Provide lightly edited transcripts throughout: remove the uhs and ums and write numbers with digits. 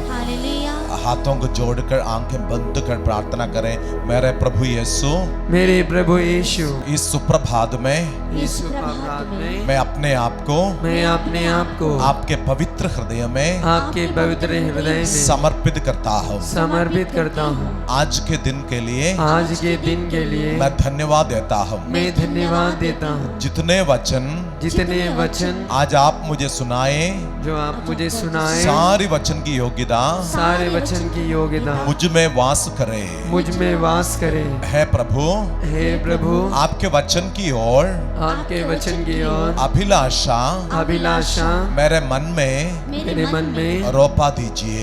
Hallelujah. हाथों को जोड़कर आंखें बंद कर प्रार्थना करें। मेरे प्रभु यीशु, मेरे प्रभु यीशु, इस सुप्रभात में इस सुप्रभात में मैं अपने आप को आपके पवित्र हृदय में आपके पवित्र हृदय में समर्पित करता हूँ। समर्पित करता हूँ। आज के दिन के लिए आज के दिन के लिए मैं धन्यवाद देता हूँ। मैं धन्यवाद देता हूँ। जितने वचन आज आप मुझे सुनाए, जो आप मुझे सुनाए, सारे वचन की योग्यता मुझ में वास करे। मुझ में वास करे। हे प्रभु, आपके वचन की ओर अभिलाषा मेरे मन में रोपा दीजिए।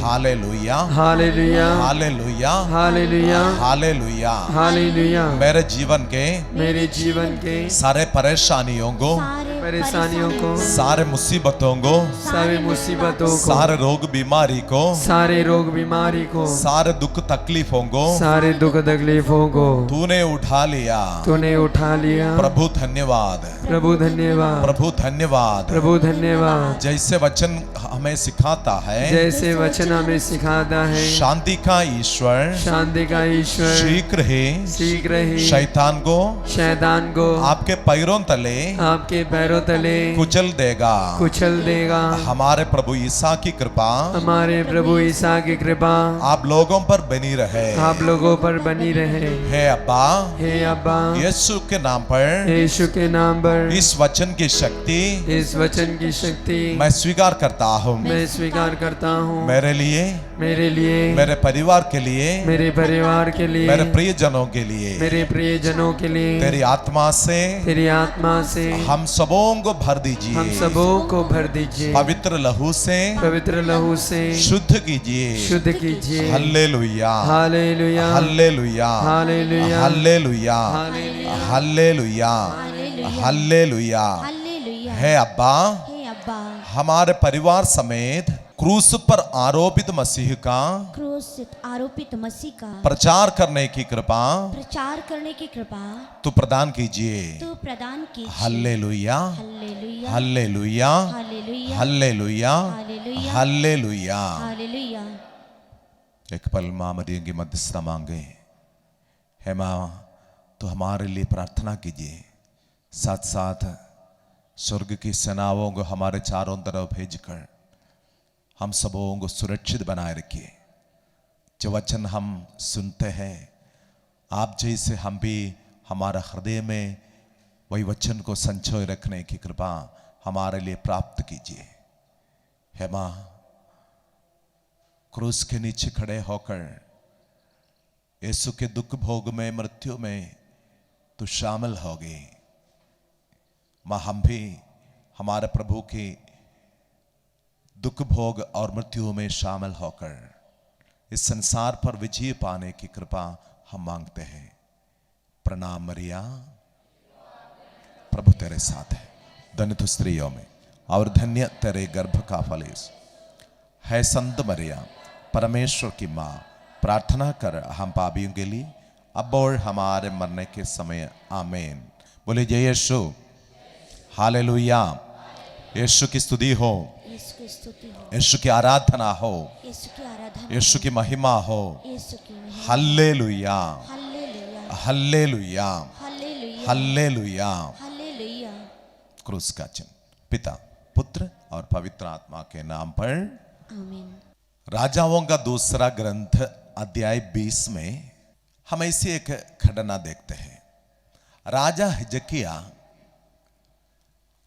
Hallelujah, hallelujah, hallelujah, hallelujah, hallelujah, hallelujah. मेरे जीवन के सारे परेशानियों को, सारे मुसीबतों को, सारे रोग बीमारी को, सारे दुख तकलीफों को तूने उठा लिया। प्रभु धन्यवाद, प्रभु धन्यवाद, प्रभु धन्यवाद। प्रभु धन्यवाद। जैसे वचन हमें सिखाता है, शांति का ईश्वर शीघ्र ही शैतान को आपके पैरों तले कुचल देगा। हमारे प्रभु ईसा की कृपा आप लोगों पर बनी रहे। हे अब्बा, यीशु के नाम पर इस वचन की शक्ति मैं स्वीकार करता हूँ। मेरे लिए, मेरे परिवार के लिए, मेरे प्रियजनों के लिए तेरी आत्मा से हम सबों को भर दीजिए। पवित्र लहू से शुद्ध कीजिए। Hallelujah, hallelujah, hallelujah, hallelujah, hallelujah, hallelujah. हे अब्बा, हमारे परिवार समेत क्रूस पर आरोपित मसीह का प्रचार करने की कृपा तू प्रदान कीजिए। Hallelujah, hallelujah, hallelujah, hallelujah. एक पल मां मरियम की मध्यस्थता मांगे। हे मां, तो हमारे लिए प्रार्थना कीजिए। साथ साथ स्वर्ग की सेनाओं को हमारे चारों तरफ भेजकर हम सबों को सुरक्षित बनाए रखिए। जो वचन हम सुनते हैं, आप जैसे हम भी हमारा हृदय में वही वचन को संचोए रखने की कृपा हमारे लिए प्राप्त कीजिए। हे मां, क्रूस के नीचे खड़े होकर यीशु के दुख भोग में, मृत्यु में तू शामिल हो गई। मां, हम भी हमारे प्रभु की दुख भोग और मृत्यु में शामिल होकर इस संसार पर विजय पाने की कृपा हम मांगते हैं। प्रणाम मरिया, प्रभु तेरे साथ है, धन्य तू स्त्रियों में और धन्य तेरे गर्भ का फल। है संत मरिया, परमेश्वर की माँ, प्रार्थना कर हम पापियों के लिए अब और हमारे मरने के समय। आमीन। बोले जय यीशु। हालेलुया। यीशु की स्तुति हो, यीशु की आराधना हो, यीशु की महिमा हो। Hallelujah, hallelujah, hallelujah. क्रूस का चिन्ह पिता, पुत्र और पवित्र आत्मा के नाम पर आमीन। राजाओं का दूसरा ग्रंथ अध्याय 20 में हम ऐसी एक घटना देखते हैं। राजा हिजकिया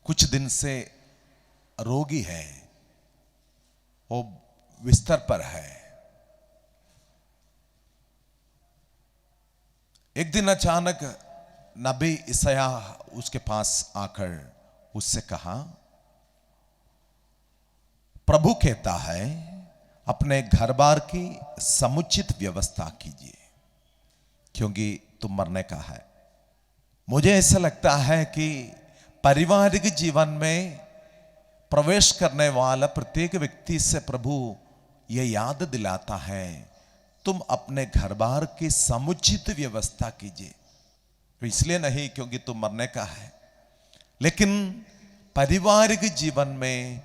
कुछ दिन से रोगी है, वो बिस्तर पर है। एक दिन अचानक नबी ईसाया उसके पास आकर उससे कहा, प्रभु कहता है अपने घर बार की समुचित व्यवस्था कीजिए, क्योंकि तुम मरने का है। मुझे ऐसा लगता है कि पारिवारिक जीवन में प्रवेश करने वाला प्रत्येक व्यक्ति से प्रभु यह याद दिलाता है, तुम अपने घर बार की समुचित व्यवस्था कीजिए। इसलिए नहीं क्योंकि तुम मरने का है, लेकिन पारिवारिक जीवन में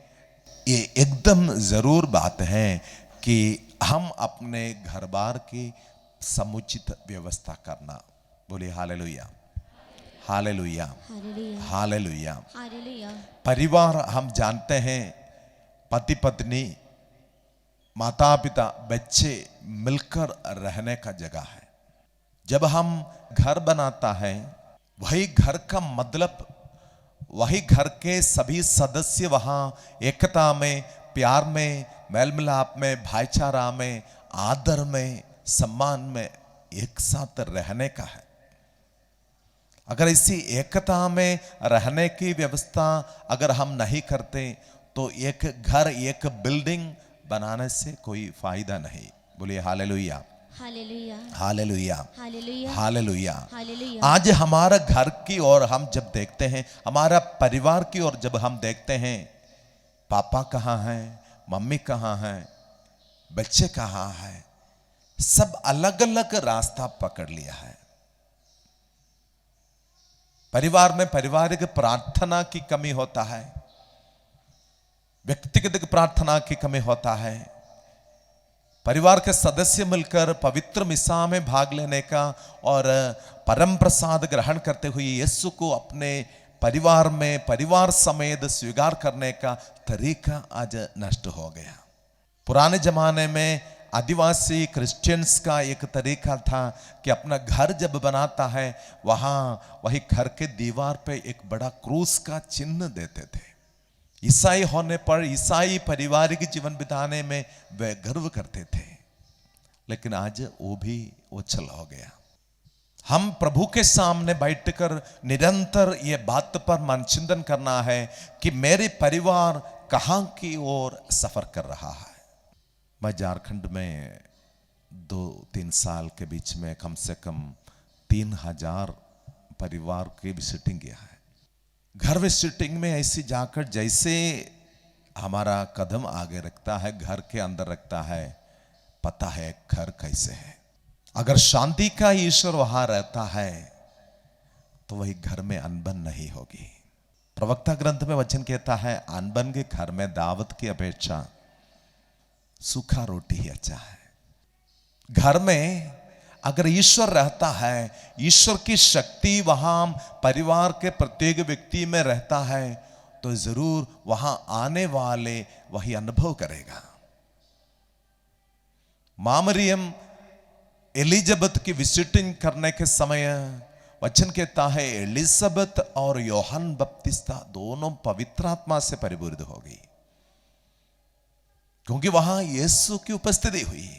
ये एकदम जरूर बात है कि हम अपने घर बार की समुचित व्यवस्था करना। बोलिए hallelujah, hallelujah, hallelujah hallelujah. Hallelujah. परिवार हम जानते हैं, पति पत्नी, माता पिता, बच्चे मिलकर रहने का जगह है। जब हम घर बनाता है, वही घर का मतलब, वही घर के सभी सदस्य वहां एकता में, प्यार में, मेल मिलाप में, भाईचारा में, आदर में, सम्मान में एक साथ रहने का है। अगर इसी एकता में रहने की व्यवस्था अगर हम नहीं करते तो एक घर, एक बिल्डिंग बनाने से कोई फायदा नहीं। बोलिए hallelujah, hallelujah hallelujah, hallelujah hallelujah. Hallelujah. आज हमारा घर की ओर हम जब देखते हैं, हमारा परिवार की ओर जब हम देखते हैं, पापा कहाँ हैं, मम्मी कहाँ हैं, बच्चे कहाँ हैं, सब अलग अलग रास्ता पकड़ लिया है। परिवार में पारिवारिक प्रार्थना की कमी होता है, व्यक्तिगत प्रार्थना की कमी होता है। परिवार के सदस्य मिलकर पवित्र मिसा में भाग लेने का और परम प्रसाद ग्रहण करते हुए यीशु को अपने परिवार में परिवार समेत स्वीकार करने का तरीका आज नष्ट हो गया। पुराने जमाने में आदिवासी क्रिश्चियंस का एक तरीका था कि अपना घर जब बनाता है वहां वही घर के दीवार पे एक बड़ा क्रूस का चिन्ह देते थे। ईसाई होने पर, ईसाई पारिवारिक जीवन बिताने में वे गर्व करते थे, लेकिन आज वो भी ओझल हो गया। हम प्रभु के सामने बैठकर निरंतर ये बात पर मनचिंतन करना है कि मेरे परिवार कहां की ओर सफर कर रहा है। मैं झारखंड में 2-3 साल के बीच में कम से कम 3000 परिवार की विजिटिंग किया है। घर विजिटिंग में ऐसी जाकर जैसे हमारा कदम आगे रखता है, घर के अंदर रखता है, पता है घर कैसे है। अगर शांति का ईश्वर वहां रहता है तो वही घर में अनबन नहीं होगी। प्रवक्ता ग्रंथ में वचन कहता है, अनबन के घर में दावत की अपेक्षा सूखा रोटी ही अच्छा है। घर में अगर ईश्वर रहता है, ईश्वर की शक्ति वहां परिवार के प्रत्येक व्यक्ति में रहता है, तो जरूर वहां आने वाले वही अनुभव करेगा। मां मरियम एलिजाबेथ की विजिटिंग करने के समय वचन कहता है एलिजाबेथ और यूहन्ना बपतिस्ता दोनों पवित्र आत्मा से परिपूरित हो गई, क्योंकि वहां यीशु की उपस्थिति हुई।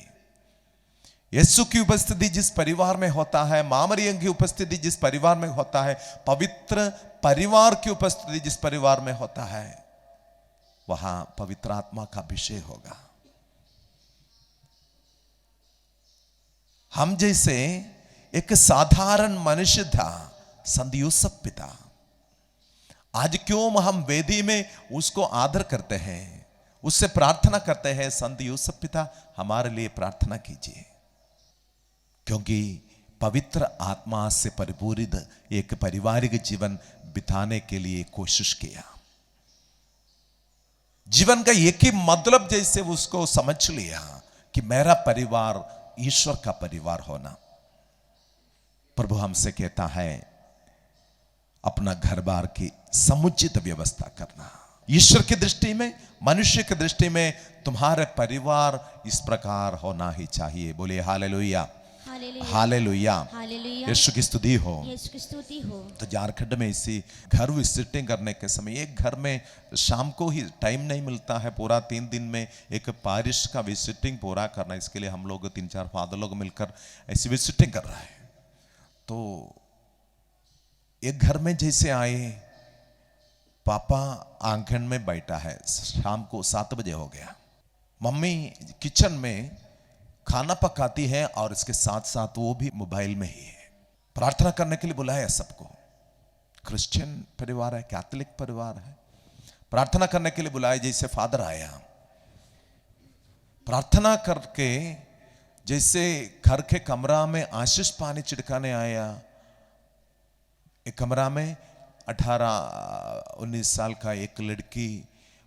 यीशु की उपस्थिति जिस परिवार में होता है, मां मरियम की उपस्थिति जिस परिवार में होता है, पवित्र परिवार की उपस्थिति जिस परिवार में होता है, वहां पवित्र आत्मा का अभिषेक होगा। हम जैसे एक साधारण मनुष्य था संत यूसुफ पिता, आज क्यों हम वेदी में उसको आदर करते हैं, उससे प्रार्थना करते हैं, संत यूसुफ पिता हमारे लिए प्रार्थना कीजिए, क्योंकि पवित्र आत्मा से परिपूरित एक पारिवारिक जीवन बिताने के लिए कोशिश किया। जीवन का एक ही मतलब जैसे उसको समझ लिया कि मेरा परिवार ईश्वर का परिवार होना। प्रभु हमसे कहता है अपना घर बार की समुचित व्यवस्था करना। ईश्वर की दृष्टि में, मनुष्य की दृष्टि में तुम्हारे परिवार इस प्रकार होना ही चाहिए। बोलिए हालेलुया, हालेलुया, हालेलुया। यीशु की स्तुति हो, यीशु की स्तुति हो। तो झारखंड में इसी घर विजिटिंग करने के समय एक घर में शाम को ही टाइम नहीं मिलता है, पूरा 3 दिन में एक पारिश का विजिटिंग पूरा करना। इसके लिए हम लोग 3-4 फादर लोग मिलकर ऐसी विजिटिंग कर रहे हैं। तो एक घर में जैसे आए, पापा आंगन में बैठा है, शाम को 7 बजे हो गया, मम्मी किचन में खाना पकाती है और इसके साथ साथ वो भी मोबाइल में ही है। प्रार्थना करने के लिए बुलाया सबको, क्रिश्चियन परिवार है, कैथोलिक परिवार है, प्रार्थना करने के लिए बुलाया। जैसे फादर आया, प्रार्थना करके जैसे घर के कमरा में आशीष पानी छिड़काने आया, एक कमरा में 18-19 साल का एक लड़की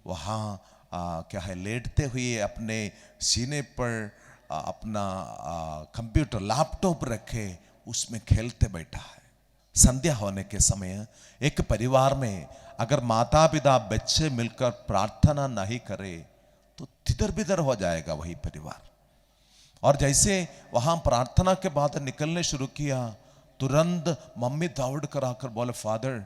वहां क्या है लेटते हुए अपने सीने पर अपना कंप्यूटर लैपटॉप रखे उसमें खेलते बैठा है। संध्या होने के समय एक परिवार में अगर माता पिता बच्चे मिलकर प्रार्थना नहीं करे तो तितर बितर हो जाएगा वही परिवार। और जैसे वहां प्रार्थना के बाद निकलने शुरू किया, तुरंत मम्मी दौड़ कर आकर बोले, फादर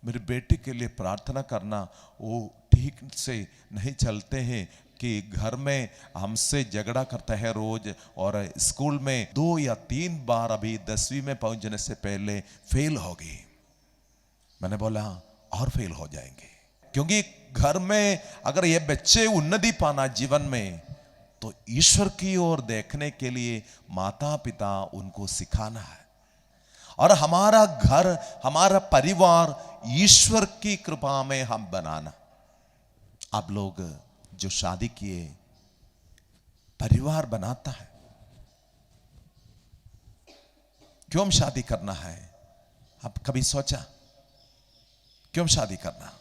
मेरी बेटी के लिए प्रार्थना करना, वो ठीक से नहीं चलते हैं कि घर में हमसे झगड़ा करता है रोज, और स्कूल में 2 या 3 बार अभी 10वीं में पहुंचने से पहले फेल हो गई। मैंने बोला और फेल हो जाएंगे, क्योंकि घर में अगर ये बच्चे उन्नति पाना जीवन में तो ईश्वर की ओर देखने के लिए माता पिता उनको सिखाना है। और हमारा घर, हमारा परिवार ईश्वर की कृपा में हम बनाना। आप लोग जो शादी किए, परिवार बनाता है। क्यों शादी करना है? आप कभी सोचा क्यों शादी करना?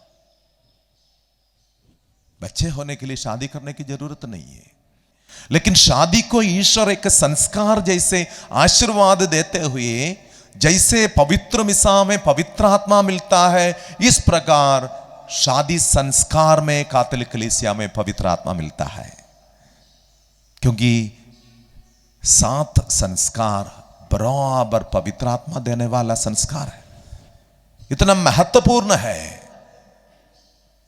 बच्चे होने के लिए शादी करने की जरूरत नहीं है, लेकिन शादी को ईश्वर एक संस्कार जैसे आशीर्वाद देते हुए, जैसे पवित्र मिसा में पवित्र आत्मा मिलता है, इस प्रकार शादी संस्कार में कैथोलिक कलीसिया में पवित्र आत्मा मिलता है। क्योंकि 7 संस्कार बराबर पवित्र आत्मा देने वाला संस्कार है, इतना महत्वपूर्ण है।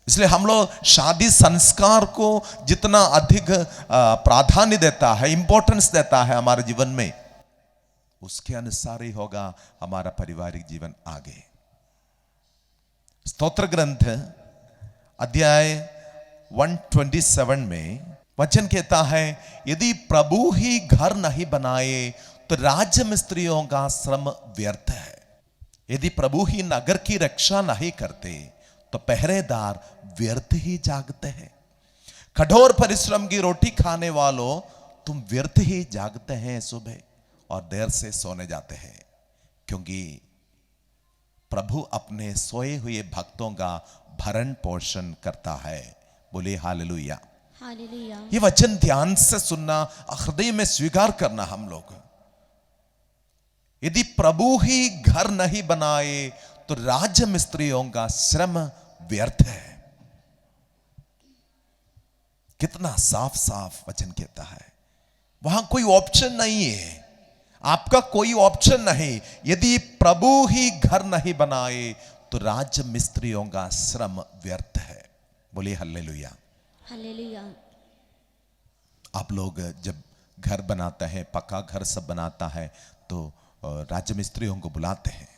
इसलिए हम लोग शादी संस्कार को जितना अधिक प्राधान्य देता है, इंपॉर्टेंस देता है हमारे जीवन में, उसके अनुसार ही होगा हमारा पारिवारिक जीवन आगे। स्तोत्र ग्रंथ अध्याय 127 में वचन कहता है, यदि प्रभु ही घर नहीं बनाए तो राज्य मिस्त्रियों का श्रम व्यर्थ है। यदि प्रभु ही नगर की रक्षा नहीं करते तो पहरेदार व्यर्थ ही जागते हैं। कठोर परिश्रम की रोटी खाने वालों, तुम व्यर्थ ही जागते हैं सुबह और देर से सोने जाते हैं, क्योंकि प्रभु अपने सोए हुए भक्तों का भरण पोषण करता है। बोले हालेलुया। हालेलुया। ये वचन ध्यान से सुनना, हृदय में स्वीकार करना। हम लोग यदि प्रभु ही घर नहीं बनाए तो राज्य मिस्त्रियों का श्रम व्यर्थ है। कितना साफ साफ वचन कहता है, वहां कोई ऑप्शन नहीं है, आपका कोई ऑप्शन नहीं। यदि प्रभु ही घर नहीं बनाए तो राज्य मिस्त्रियों का श्रम व्यर्थ है। बोलिए हालेलुया। हालेलुया। आप लोग जब घर बनाते हैं, पक्का घर सब बनाता है, तो राज्य मिस्त्रियों को बुलाते हैं,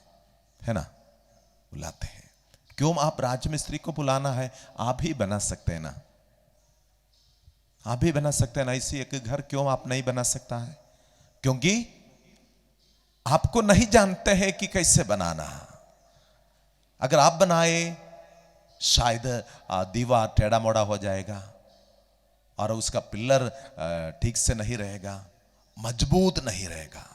है ना? बुलाते हैं। क्यों आप राज्य मिस्त्री को बुलाना है? आप ही बना सकते हैं ना, आप भी बना सकते हैं ना। इसी एक घर क्यों आप नहीं बना सकता है? क्योंकि आपको नहीं जानते हैं कि कैसे बनाना। अगर आप बनाए, शायद दीवार टेढ़ा मोड़ा हो जाएगा और उसका पिलर ठीक से नहीं रहेगा, मजबूत नहीं रहेगा।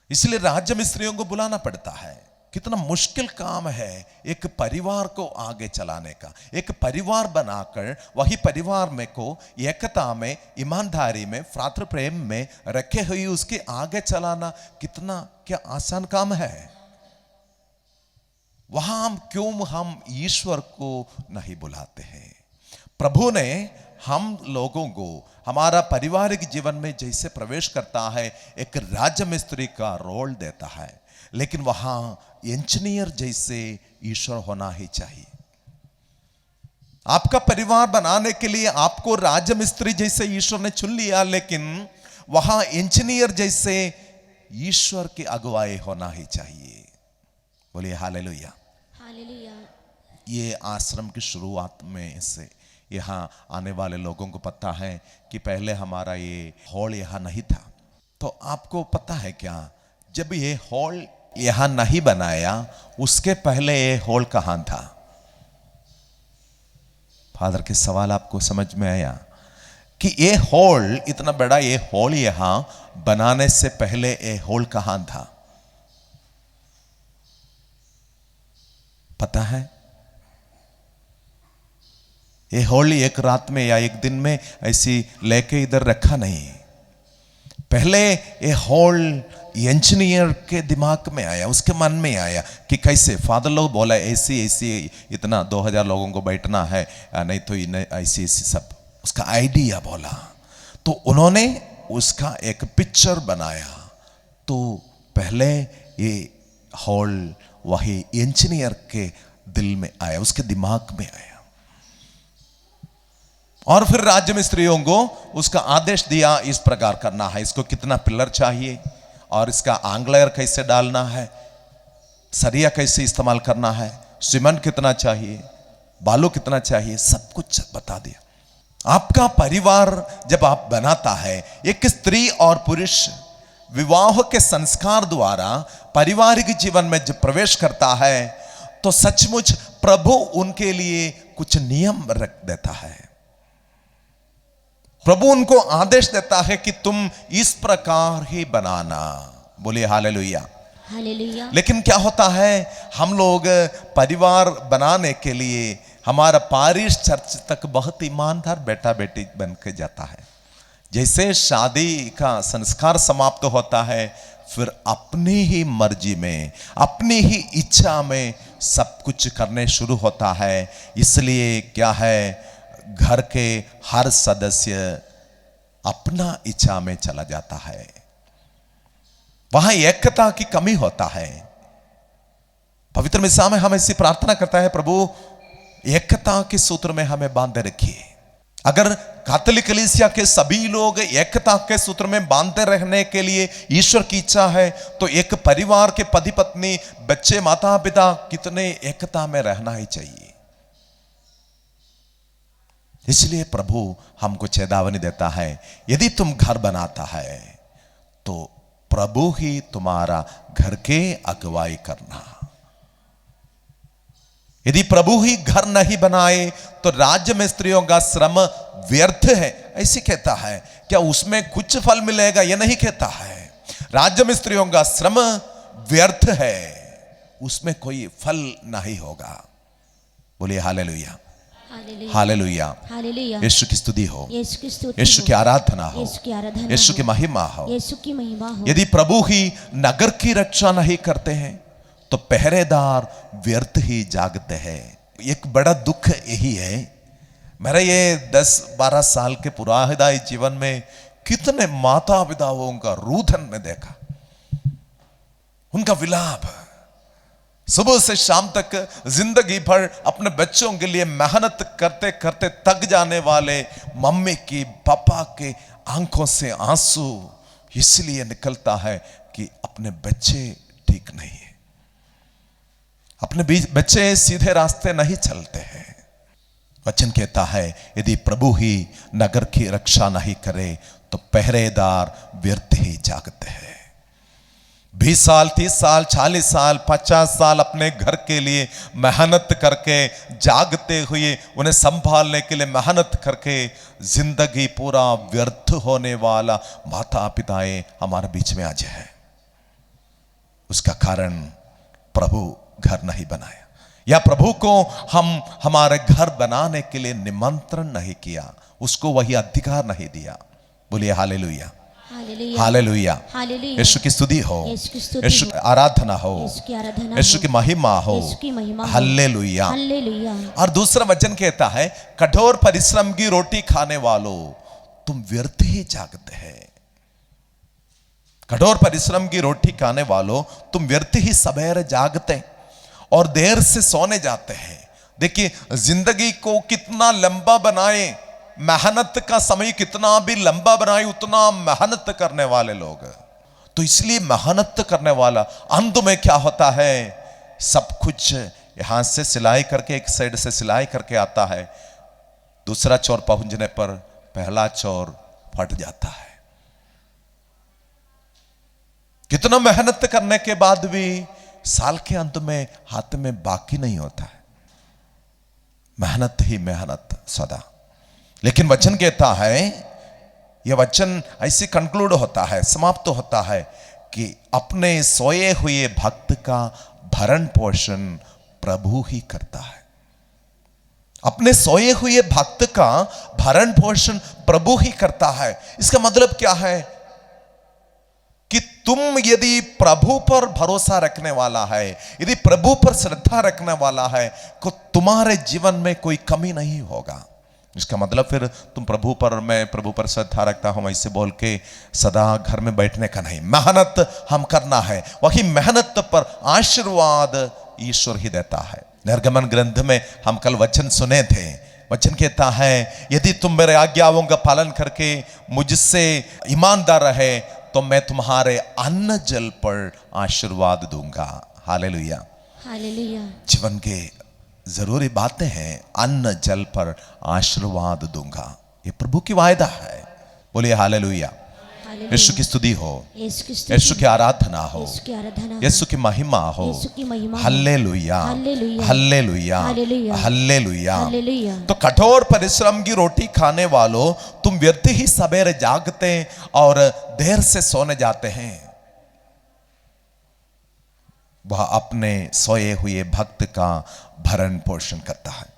इसलिए राज्य मिस्त्रियों को बुलाना पड़ता है। कितना मुश्किल काम है एक परिवार को आगे चलाने का। एक परिवार बनाकर वही परिवार में को एकता में, ईमानदारी में, फ्रात्र प्रेम में रखे हुए उसके आगे चलाना कितना क्या आसान काम है। वहां क्यों हम ईश्वर को नहीं बुलाते हैं? प्रभु ने हम लोगों को हमारा पारिवारिक जीवन में जैसे प्रवेश करता है, एक राज्य मिस्त्री का रोल देता है, लेकिन वहां इंजीनियर जैसे ईश्वर होना ही चाहिए। आपका परिवार बनाने के लिए आपको राज्य मिस्त्री जैसे ईश्वर ने चुन लिया, लेकिन वहां इंजीनियर जैसे ईश्वर की अगुवाई होना ही चाहिए। बोलिए हालेलुया। हालेलुया। ये आश्रम की शुरुआत में से यहाँ आने वाले लोगों को पता है कि पहले हमारा ये हॉल यहाँ नहीं था। तो आपको पता है क्या, जब ये हॉल यहाँ नहीं बनाया, उसके पहले ये हॉल कहाँ था? फादर के सवाल आपको समझ में आया कि ये हॉल, इतना बड़ा ये हॉल यहाँ बनाने से पहले ये हॉल कहाँ था? पता है? ये होली एक रात में या एक दिन में ऐसी लेके इधर रखा नहीं। पहले ये हॉल इंजीनियर के दिमाग में आया, उसके मन में आया कि कैसे फादर लोग बोला ऐसी ऐसी इतना 2000 लोगों को बैठना है, नहीं तो ऐसी ऐसी सब उसका आइडिया बोला। तो उन्होंने उसका एक पिक्चर बनाया। तो पहले ये हॉल वही इंजीनियर के दिल में आया, उसके दिमाग में आया, और फिर राज्य मिस्त्रियों को उसका आदेश दिया इस प्रकार करना है, इसको कितना पिलर चाहिए और इसका आंग्लेयर कैसे डालना है, सरिया कैसे इस्तेमाल करना है, सीमेंट कितना चाहिए, बालू कितना चाहिए, सब कुछ बता दिया। आपका परिवार जब आप बनाता है, एक स्त्री और पुरुष विवाह के संस्कार द्वारा पारिवारिक जीवन में जब प्रवेश करता है तो सचमुच प्रभु उनके लिए कुछ नियम रख देता है। प्रभु उनको आदेश देता है कि तुम इस प्रकार ही बनाना। बोलिए हालेलुया, हालेलुया। लेकिन क्या होता है, हम लोग परिवार बनाने के लिए हमारा पारिश चर्च तक बहुत ईमानदार बेटा बेटी बन के जाता है। जैसे शादी का संस्कार समाप्त होता है, फिर अपनी ही मर्जी में अपनी ही इच्छा में सब कुछ करने शुरू होता है। इसलिए क्या है, घर के हर सदस्य अपना इच्छा में चला जाता है, वहां एकता की कमी होता है। पवित्र मिसा में हम ऐसी प्रार्थना करता है, प्रभु एकता के सूत्र में हमें बांधे रखिए। अगर कैथोलिक कलीसिया के सभी लोग एकता के सूत्र में बांधे रहने के लिए ईश्वर की इच्छा है, तो एक परिवार के पति पत्नी बच्चे माता पिता कितने एकता में रहना ही चाहिए। इसलिए प्रभु हमको चेतावनी देता है, यदि तुम घर बनाता है तो प्रभु ही तुम्हारा घर के अगुवाई करना। यदि प्रभु ही घर नहीं बनाए तो राज्य मिस्त्रियों का श्रम व्यर्थ है, ऐसे कहता है। क्या उसमें कुछ फल मिलेगा? यह नहीं कहता है। राज्य मिस्त्रियों का श्रम व्यर्थ है, उसमें कोई फल नहीं होगा। बोलिए हालेलुया, हालेलुया, हालेलुया। यीशु की स्तुति हो, यीशु की स्तुति यीशु हो, की आराधना हो, यीशु की आराधना यीशु की हो, महिमा हो। यीशु की महिमा हो। यदि प्रभु ही नगर की रक्षा नहीं करते हैं तो पहरेदार व्यर्थ ही जागते हैं। एक बड़ा दुख यही है, मेरे ये 10-12 साल के पुराहिदाई जीवन में कितने माता पिताओं का रुदन में देखा, उनका विलाप। सुबह से शाम तक जिंदगी भर अपने बच्चों के लिए मेहनत करते करते थक जाने वाले मम्मी की पापा के आंखों से आंसू इसलिए निकलता है कि अपने बच्चे ठीक नहीं है, अपने बच्चे सीधे रास्ते नहीं चलते हैं। वचन कहता है, यदि प्रभु ही नगर की रक्षा नहीं करे तो पहरेदार व्यर्थ ही जागते हैं। 20 साल 30 साल 40 साल 50 साल अपने घर के लिए मेहनत करके जागते हुए उन्हें संभालने के लिए मेहनत करके जिंदगी पूरा व्यर्थ होने वाला माता पिताएं हमारे बीच में आज है। उसका कारण प्रभु घर नहीं बनाया, या प्रभु को हम हमारे घर बनाने के लिए निमंत्रण नहीं किया, उसको वही अधिकार नहीं दिया। बोलिए हालेलुया, हालेलुया, हालेलुया। यीशु की स्तुति हो, यीशु की स्तुति यीशु हो, की आराधना हो, यीशु की आराधना यीशु की हो, महिमा हो, यीशु की महिमा हो। Hallelujah, hallelujah. और दूसरा वचन कहता है, कठोर परिश्रम की रोटी खाने वालों तुम व्यर्थ ही जागते हैं। कठोर परिश्रम की रोटी खाने वालों तुम व्यर्थ ही सवेरे जागते और देर से सोने जाते हैं। देखिए, जिंदगी को कितना लंबा बनाए, मेहनत का समय कितना भी लंबा बनाए, उतना मेहनत करने वाले लोग। तो इसलिए मेहनत करने वाला अंत में क्या होता है, सब कुछ यहां से सिलाई करके, एक साइड से सिलाई करके आता है, दूसरा चोर पहुंचने पर पहला चोर फट जाता है। कितना मेहनत करने के बाद भी साल के अंत में हाथ में बाकी नहीं होता है, मेहनत ही मेहनत सदा। लेकिन वचन कहता है, यह वचन ऐसे कंक्लूड होता है, समाप्त होता है कि अपने सोए हुए भक्त का भरण पोषण प्रभु ही करता है। अपने सोए हुए भक्त का भरण पोषण प्रभु ही करता है। इसका मतलब क्या है कि तुम यदि प्रभु पर भरोसा रखने वाला है, यदि प्रभु पर श्रद्धा रखने वाला है, तो तुम्हारे जीवन में कोई कमी नहीं होगा। इसका मतलब फिर तुम प्रभु पर, मैं प्रभु पर श्रद्धा रखता हूं ऐसे बोल के सदा घर में बैठने का नहीं, मेहनत हम करना है। वही मेहनत पर आशीर्वाद ईश्वर ही देता है। निर्गमन ग्रंथ में हम कल वचन सुने थे, वचन कहता है यदि तुम मेरे आज्ञाओं का पालन करके मुझसे ईमानदार रहे तो मैं तुम्हारे अन्न जल पर आशीर्वाद दूंगा। Hallelujah, hallelujah. जीवन के जरूरी बातें हैं, अन्न जल पर आशीर्वाद दूंगा, ये प्रभु की वायदा है। बोलिए हालेलुया। यीशु की स्तुति हो, यीशु की आराधना हो, यीशु की महिमा हो। Hallelujah, hallelujah, hallelujah. तो कठोर परिश्रम की रोटी खाने वालों, तुम व्यर्थ ही सवेरे जागते और देर से सोने जाते हैं। वह अपने सोए हुए भक्त का भरण पोषण करता है।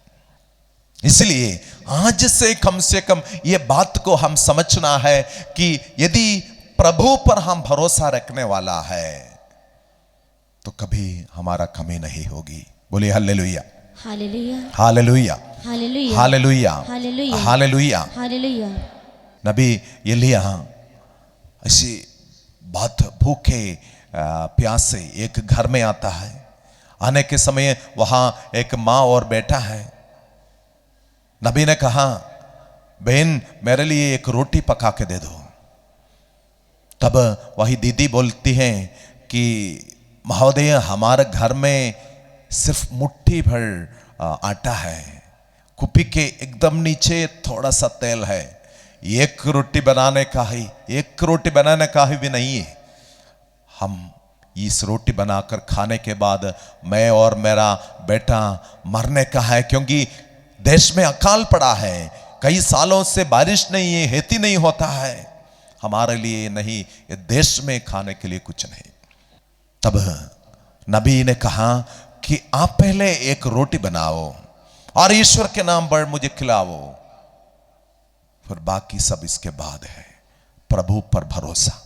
इसलिए आज से कम ये बात को हम समझना है कि यदि प्रभु पर हम भरोसा रखने वाला है तो कभी हमारा कमी नहीं होगी। बोलिए hallelujah, hallelujah, hallelujah, hallelujah, hallelujah, hallelujah, hallelujah. Hallelujah. नबी एलिया ऐसी बात भूखे प्यासे एक घर में आता है। आने के समय वहां एक माँ और बेटा है। नबी ने कहा बहन मेरे लिए एक रोटी पका के दे दो। तब वही दीदी बोलती है कि महोदय हमारे घर में सिर्फ मुट्ठी भर आटा है, कुपी के एकदम नीचे थोड़ा सा तेल है, एक रोटी बनाने का ही भी नहीं है। हम इस रोटी बनाकर खाने के बाद मैं और मेरा बेटा मरने का है, क्योंकि देश में अकाल पड़ा है, कई सालों से बारिश नहीं है, खेती नहीं होता है, हमारे लिए नहीं, ये देश में खाने के लिए कुछ नहीं। तब नबी ने कहा कि आप पहले एक रोटी बनाओ और ईश्वर के नाम पर मुझे खिलाओ, फिर बाकी सब इसके बाद है। प्रभु पर भरोसा।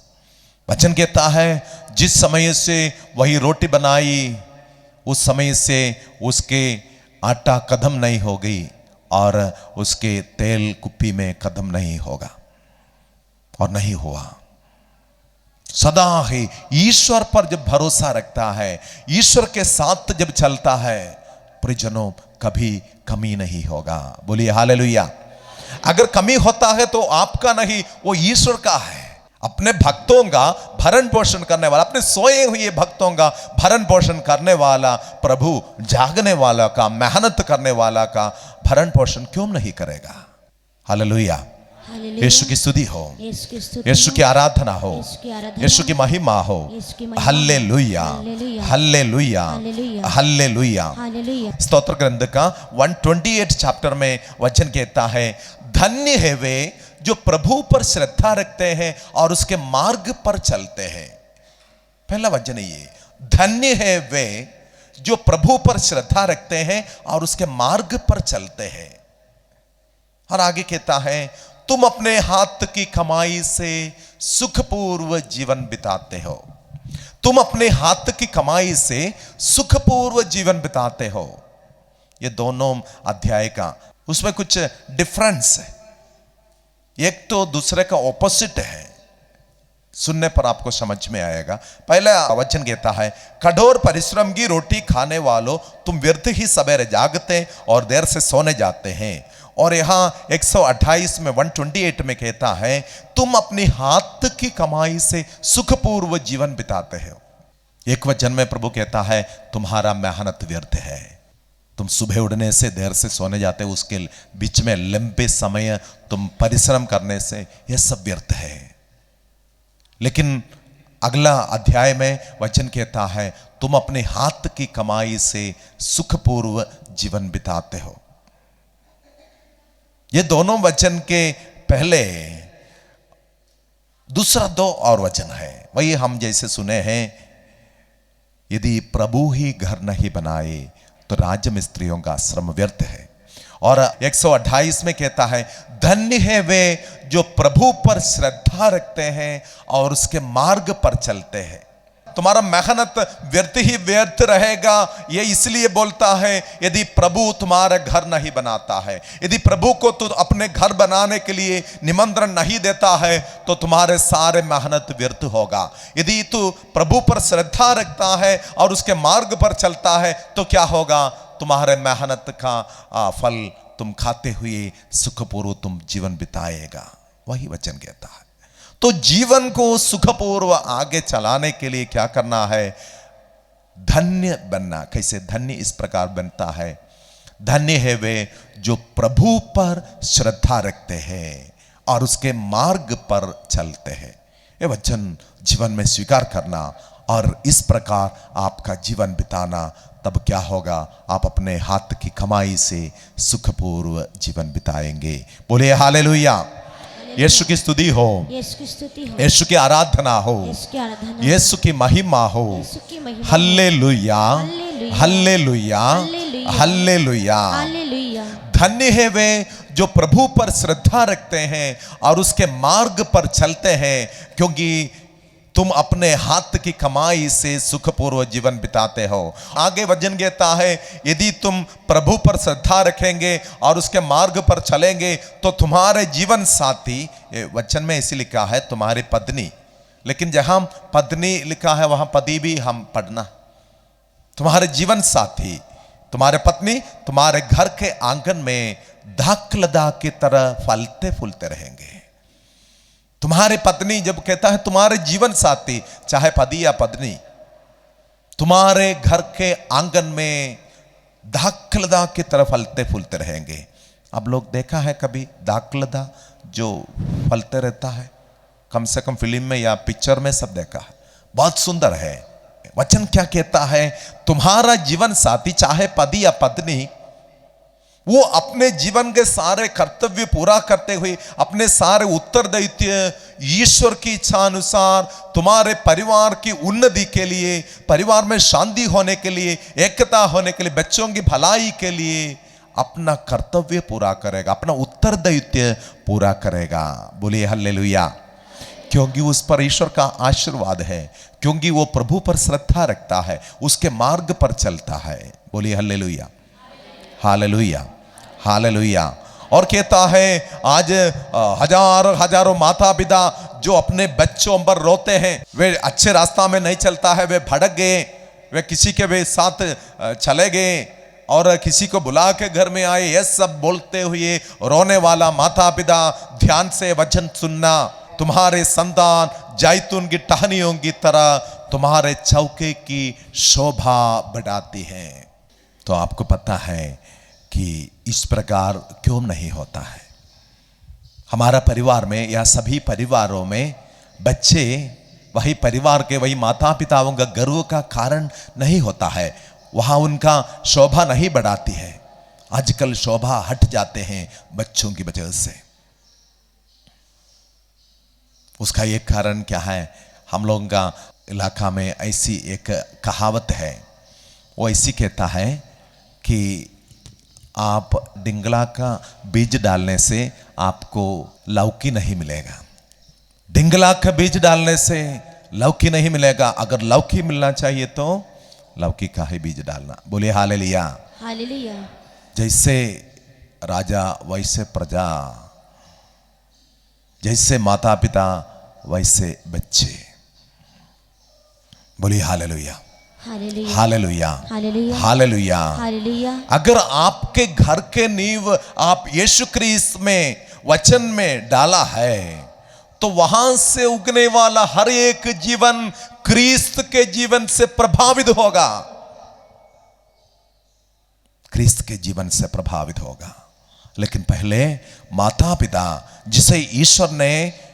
वचन कहता है जिस समय से वही रोटी बनाई उस समय से उसके आटा कदम नहीं होगी और उसके तेल कुप्पी में कदम नहीं होगा, और नहीं हुआ। सदा ही ईश्वर पर जब भरोसा रखता है, ईश्वर के साथ जब चलता है, परिजनों कभी कमी नहीं होगा। बोलिए हालेलुया। अगर कमी होता है तो आपका नहीं, वो ईश्वर का है। अपने भक्तों का भरण पोषण करने वाला, अपने सोए हुए भक्तों का भरण पोषण करने वाला प्रभु जागने वाला का, मेहनत करने वाला का भरण पोषण क्यों नहीं करेगा। हालेलुया। यीशु की स्तुति हो, यीशु की आराधना हो, यीशु की महिमा हो। Hallelujah, hallelujah, hallelujah. स्तोत्र ग्रंथ का 128 चैप्टर में वचन कहता है धन्य है वे जो प्रभु पर श्रद्धा रखते हैं और उसके मार्ग पर चलते हैं। पहला वचन है ये, धन्य है वे जो प्रभु पर श्रद्धा रखते हैं और उसके मार्ग पर चलते हैं। और आगे कहता है तुम अपने हाथ की कमाई से सुखपूर्व जीवन बिताते हो। तुम अपने हाथ की कमाई से सुखपूर्व जीवन बिताते हो। ये दोनों अध्याय का उसमें कुछ डिफरेंस है, एक तो दूसरे का ऑपोजिट है। सुनने पर आपको समझ में आएगा। पहला वचन कहता है कठोर परिश्रम की रोटी खाने वालों, तुम व्यर्थ ही सवेरे जागते और देर से सोने जाते हैं। और यहां 128 में 128 में कहता है तुम अपनी हाथ की कमाई से सुखपूर्व जीवन बिताते हो। एक वचन में प्रभु कहता है तुम्हारा मेहनत व्यर्थ है, तुम सुबह उठने से देर से सोने जाते हो, उसके बीच में लंबे समय तुम परिश्रम करने से यह सब व्यर्थ है। लेकिन अगला अध्याय में वचन कहता है तुम अपने हाथ की कमाई से सुखपूर्व जीवन बिताते हो। ये दोनों वचन के पहले दूसरा दो और वचन है, वही हम जैसे सुने हैं यदि प्रभु ही घर नहीं बनाए तो राज मिस्त्रियों का श्रम व्यर्थ है। और 128 में कहता है, धन्य है वे जो प्रभु पर श्रद्धा रखते हैं और उसके मार्ग पर चलते हैं। तुम्हारा मेहनत व्यर्थ ही व्यर्थ रहेगा, ये इसलिए बोलता है यदि प्रभु तुम्हारा घर नहीं बनाता है, यदि प्रभु को तू अपने घर बनाने के लिए निमंत्रण नहीं देता है तो तुम्हारे सारे मेहनत व्यर्थ होगा। यदि तू प्रभु पर श्रद्धा रखता है और उसके मार्ग पर चलता है तो क्या होगा, तुम्हारे मेहनत का फल तुम खाते हुए सुखपूर्व तुम जीवन बिताएगा। वही वचन कहता है। तो जीवन को सुखपूर्व आगे चलाने के लिए क्या करना है, धन्य बनना। कैसे धन्य इस प्रकार बनता है, धन्य है वे जो प्रभु पर श्रद्धा रखते हैं और उसके मार्ग पर चलते हैं। ये वचन जीवन में स्वीकार करना और इस प्रकार आपका जीवन बिताना, तब क्या होगा, आप अपने हाथ की कमाई से सुखपूर्व जीवन बिताएंगे। बोलिए हालेलुया। यीशु की स्तुति हो, यीशु की स्तुति हो, यीशु की आराधना हो, यीशु की आराधना, यीशु की महिमा हो। यीशु की महिमा, hallelujah hallelujah hallelujah, hallelujah. Hallelujah. धन्य है वे जो प्रभु पर श्रद्धा रखते हैं और उसके मार्ग पर चलते हैं, क्योंकि तुम अपने हाथ की कमाई से सुखपूर्व जीवन बिताते हो। आगे वचन कहता है, यदि तुम प्रभु पर श्रद्धा रखेंगे और उसके मार्ग पर चलेंगे तो तुम्हारे जीवन साथी, वचन में ऐसे लिखा है तुम्हारी पत्नी, लेकिन जहां पत्नी लिखा है वहां पति भी हम पढ़ना। तुम्हारे जीवन साथी, तुम्हारे पत्नी तुम्हारे घर के आंगन में दाखलता की तरह फलते फूलते रहेंगे। तुम्हारे पत्नी, जब कहता है तुम्हारे जीवन साथी, चाहे पति या पत्नी, तुम्हारे घर के आंगन में दाखलता की तरह फलते फूलते रहेंगे। अब लोग देखा है कभी दाखलता जो फलते रहता है, कम से कम फिल्म में या पिक्चर में सब देखा है, बहुत सुंदर है। वचन क्या कहता है, तुम्हारा जीवन साथी चाहे पति या पत्नी, वो अपने जीवन के सारे कर्तव्य पूरा करते हुए, अपने सारे उत्तरदायित्व ईश्वर की इच्छा अनुसार तुम्हारे परिवार की उन्नति के लिए, परिवार में शांति होने के लिए, एकता होने के लिए, बच्चों की भलाई के लिए अपना कर्तव्य पूरा करेगा, अपना उत्तरदायित्व पूरा करेगा। बोलिए हल्लेलुया। क्योंकि उस पर ईश्वर का आशीर्वाद है, क्योंकि वो प्रभु पर श्रद्धा रखता है, उसके मार्ग पर चलता है। बोलिए हल्लेलुया, हालेलुया, हालेलुया। और कहता है, आज हजारों माता पिता जो अपने बच्चों पर रोते हैं, वे अच्छे रास्ता में नहीं चलता है, वे भटक गए, वे किसी के वे साथ चले गए और किसी को बुला के घर में आए, ये सब बोलते हुए रोने वाला माता पिता, ध्यान से वचन सुनना। तुम्हारे संतान जैतून की टहनियों की तरह तुम्हारे चौके की शोभा बढ़ाती है। तो आपको पता है कि इस प्रकार क्यों नहीं होता है। हमारा परिवार में या सभी परिवारों में बच्चे वही परिवार के, वही माता पिताओं का गर्व का कारण नहीं होता है, वहां उनका शोभा नहीं बढ़ाती है। आजकल शोभा हट जाते हैं बच्चों की वजह से। उसका एक कारण क्या है, हम लोगों का इलाका में ऐसी एक कहावत है, वो ऐसी कहता है कि आप डिंगला का बीज डालने से आपको लौकी नहीं मिलेगा, डिंगला का बीज डालने से लौकी नहीं मिलेगा। अगर लौकी मिलना चाहिए तो लौकी का ही बीज डालना। बोलिए हालेलुया, हालेलुया। जैसे राजा वैसे प्रजा, जैसे माता पिता वैसे बच्चे। बोलिए hallelujah, hallelujah, hallelujah, hallelujah, hallelujah, hallelujah. अगर आपके घर के नींव आप यीशु क्रिस्त में, वचन में डाला है, तो वहां से उगने वाला हर एक जीवन क्रिस्त के जीवन से प्रभावित होगा, क्रिस्त के जीवन से प्रभावित होगा। लेकिन पहले माता पिता, जिसे ईश्वर ने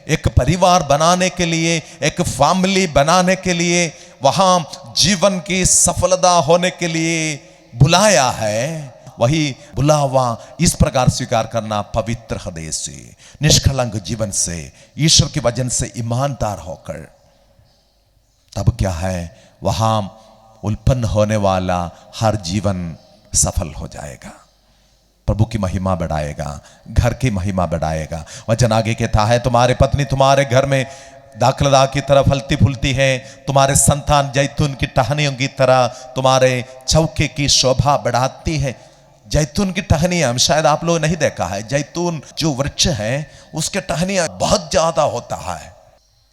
एक परिवार बनाने के लिए, एक फैमिली बनाने के लिए, वहां जीवन की सफलता होने के लिए बुलाया है, वही बुलावा इस प्रकार स्वीकार करना, पवित्र हृदय से, निष्कलंक जीवन से, ईश्वर के वचन से ईमानदार होकर। तब क्या है, वहां उत्पन्न होने वाला हर जीवन सफल हो जाएगा। प्रभु की महिमा बढ़ाएगा, घर की महिमा बढ़ाएगा। वचन आगे कहता है, तुम्हारे पत्नी तुम्हारे घर में दाखलता की तरह फलती फूलती है, तुम्हारे संतान जैतून की टहनियों की तरह तुम्हारे चौके की शोभा बढ़ाती है। जैतून की टहनियां शायद आप लोग नहीं देखा है, जैतून जो वृक्ष है उसके टहनियां बहुत ज्यादा होता है।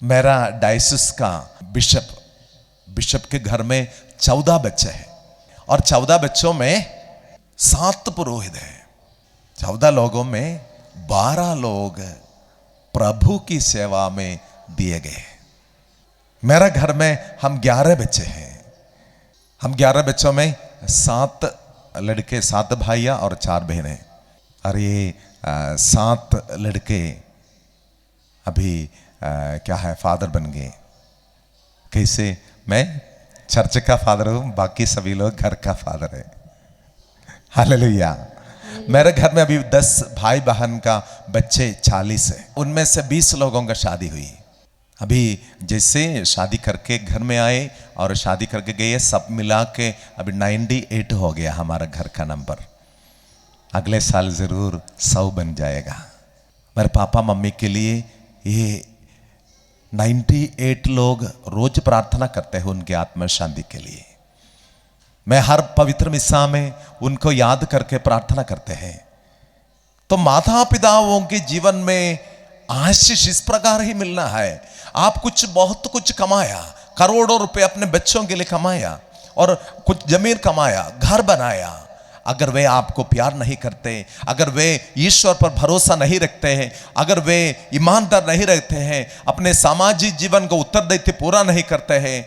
मेरा डायसिस का बिशप के घर में 14 बच्चे हैं और 14 बच्चों में 7 पुरोहित हैं। 14 लोगों में 12 लोग प्रभु की सेवा में दिए गए। मेरा घर में हम 11 बच्चे हैं। हम 11 बच्चों में 7 लड़के, 7 भाइयां और 4 बहनें। और ये 7 लड़के अभी क्या है, फादर बन गए। कैसे? मैं चर्च का फादर हूं, बाकी सभी लोग घर का फादर है। हालेलुया। मेरे घर में अभी 10 भाई बहन का बच्चे 40 है। उनमें से 20 लोगों का शादी हुई। अभी जैसे शादी करके घर में आए और शादी करके गए, सब मिला के अभी 98 हो गया हमारा घर का नंबर। अगले साल जरूर 100 बन जाएगा। मेरे पापा मम्मी के लिए ये 98 लोग रोज प्रार्थना करते हैं उनके आत्मा शांति के लिए। मैं हर पवित्र मिसा में उनको याद करके प्रार्थना करते हैं। तो माता पिताओं के जीवन में आशीष इस प्रकार ही मिलना है। आप बहुत कुछ कमाया, करोड़ों रुपए अपने बच्चों के लिए कमाया और कुछ जमीन कमाया, घर बनाया, अगर वे आपको प्यार नहीं करते, अगर वे ईश्वर पर भरोसा नहीं रखते हैं, अगर वे ईमानदार नहीं रहते हैं, अपने सामाजिक जीवन को उत्तरदायित्व पूरा नहीं करते हैं,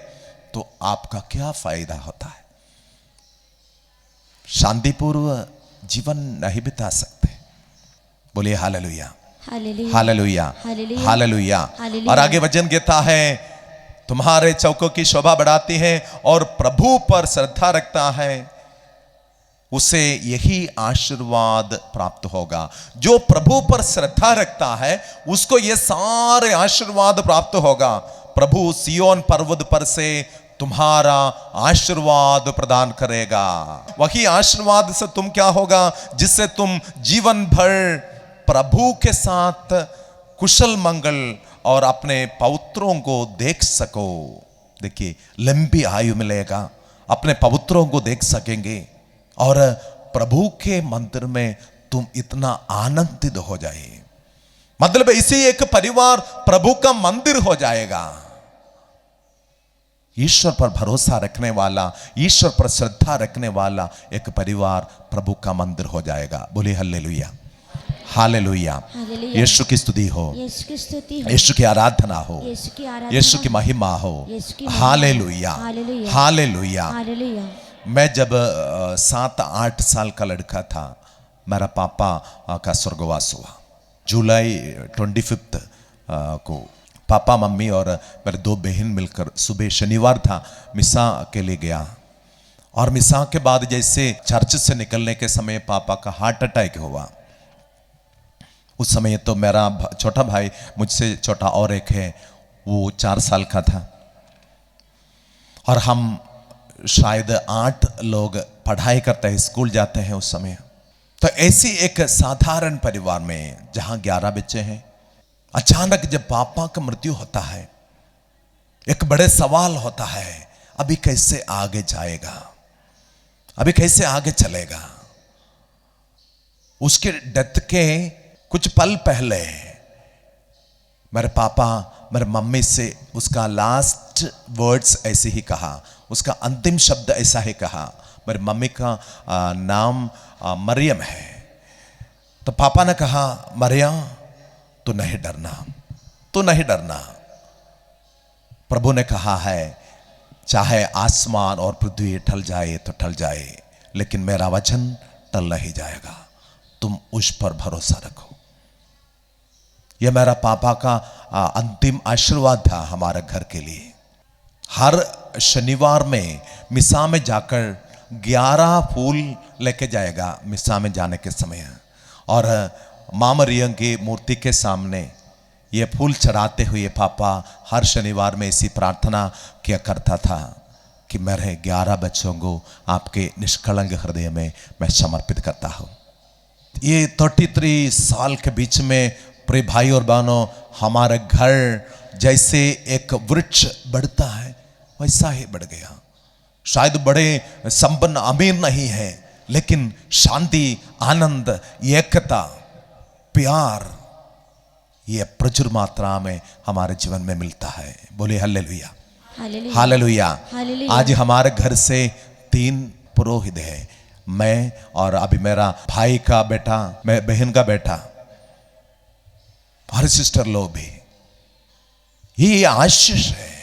तो आपका क्या फायदा होता है? शांतिपूर्व जीवन नहीं बिता सकते। बोलिए हालेलुया, हालेलुया, हालेलुया। और आगे वचन कहता है, तुम्हारे चौकों की शोभा बढ़ाती है और प्रभु पर श्रद्धा रखता है, उसे यही आशीर्वाद प्राप्त होगा। जो प्रभु पर श्रद्धा रखता है उसको ये सारे आशीर्वाद प्राप्त होगा। प्रभु सियोन पर्वत पर से तुम्हारा आशीर्वाद प्रदान करेगा। वही आशीर्वाद से तुम क्या होगा, जिससे तुम जीवन भर प्रभु के साथ कुशल मंगल और अपने पवित्रों को देख सको। देखिए, लंबी आयु मिलेगा, अपने पवित्रों को देख सकेंगे और प्रभु के मंदिर में तुम इतना आनंदित हो जाए। मतलब इसी एक परिवार प्रभु का मंदिर हो जाएगा। ईश्वर पर भरोसा रखने वाला, ईश्वर पर श्रद्धा रखने वाला एक परिवार प्रभु का मंदिर हो जाएगा। बोले हालेलुया, हालेलुया। यीशु की स्तुति हो, यीशु की आराधना हो, यीशु की महिमा हो। Hallelujah, hallelujah. मैं जब 7-8 साल का लड़का था, मेरा पापा का स्वर्गवास हुआ। जुलाई 25 को पापा मम्मी और मेरे 2 बहन मिलकर सुबह शनिवार था, मिसा के लिए गया। और मिसा के बाद जैसे चर्च से निकलने के समय पापा का हार्ट अटैक हुआ। उस समय तो मेरा छोटा भाई, मुझसे छोटा और एक है, वो 4 साल का था और हम शायद 8 लोग पढ़ाई करते हैं, स्कूल जाते हैं उस समय। तो ऐसी एक साधारण परिवार में जहां 11 बच्चे हैं, अचानक जब पापा का मृत्यु होता है, एक बड़े सवाल होता है, अभी कैसे आगे जाएगा, अभी कैसे आगे चलेगा। उसके डेथ के कुछ पल पहले मेरे पापा मेरे मम्मी से उसका लास्ट वर्ड्स ऐसे ही कहा, उसका अंतिम शब्द ऐसा ही कहा। मेरी मम्मी का नाम मरियम है। तो पापा ने कहा, मरियम तू नहीं डरना, तू नहीं डरना। प्रभु ने कहा है, चाहे आसमान और पृथ्वी टल जाए तो टल जाए, लेकिन मेरा वचन टल नहीं जाएगा, तुम उस पर भरोसा रखो। यह मेरा पापा का अंतिम आशीर्वाद था हमारे घर के लिए। हर शनिवार में मिसा में जाकर 11 फूल लेके जाएगा मिसा में जाने के समय, और मां मरियम की मूर्ति के सामने ये फूल चढ़ाते हुए पापा हर शनिवार में ऐसी प्रार्थना किया करता था कि मेरे 11 बच्चों को आपके निष्कलंक हृदय में मैं समर्पित करता हूं। ये 33 साल के बीच में प्रिय भाई और बहनों, हमारे घर जैसे एक वृक्ष बढ़ता है वैसा ही बढ़ गया। शायद बड़े संपन्न अमीर नहीं है, लेकिन शांति, आनंद, एकता, प्यार ये प्रचुर मात्रा में हमारे जीवन में मिलता है। बोले हालेलुया, हालेलुया, हालेलुया। हालेलुया। आज हमारे घर से 3 पुरोहित है, मैं और अभी मेरा भाई का बेटा, मैं बहन का बेटा और सिस्टर लोग भी। ये आशीष है।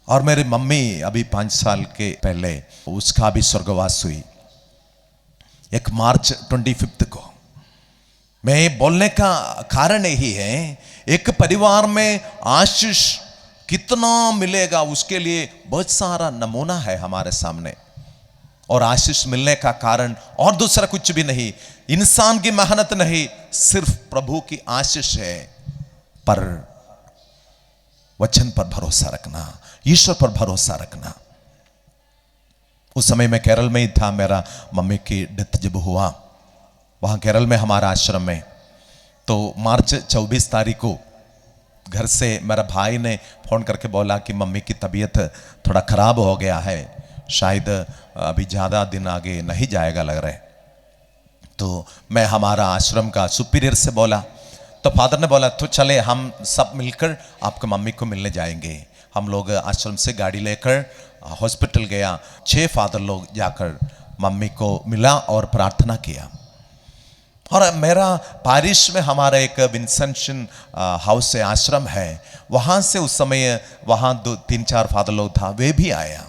और मेरी मम्मी अभी 5 साल के पहले उसका भी स्वर्गवास हुई, 1 मार्च 25 को। मैं बोलने का कारण यही है, एक परिवार में आशीष कितना मिलेगा उसके लिए बहुत सारा नमूना है हमारे सामने। और आशीष मिलने का कारण और दूसरा कुछ भी नहीं, इंसान की मेहनत नहीं, सिर्फ प्रभु की आशीष है। पर वचन पर भरोसा रखना, ईश्वर पर भरोसा रखना। उस समय मैं केरल में ही था, मेरा मम्मी की डेथ जब हुआ वहां केरल में हमारा आश्रम में, तो मार्च 24 तारीख को घर से मेरा भाई ने फोन करके बोला कि मम्मी की तबीयत थोड़ा खराब हो गया है, शायद अभी ज़्यादा दिन आगे नहीं जाएगा लग रहा है। तो मैं हमारा आश्रम का सुपीरियर से बोला, तो फादर ने बोला तो चले हम सब मिलकर आपके मम्मी को मिलने जाएंगे। हम लोग आश्रम से गाड़ी लेकर हॉस्पिटल गया, 6 फादर लोग जाकर मम्मी को मिला और प्रार्थना किया। और मेरा पारिश में हमारा एक विंसेंशन हाउस से आश्रम है, वहाँ से उस समय वहाँ 2-3-4 फादर लोग था, वे भी आया।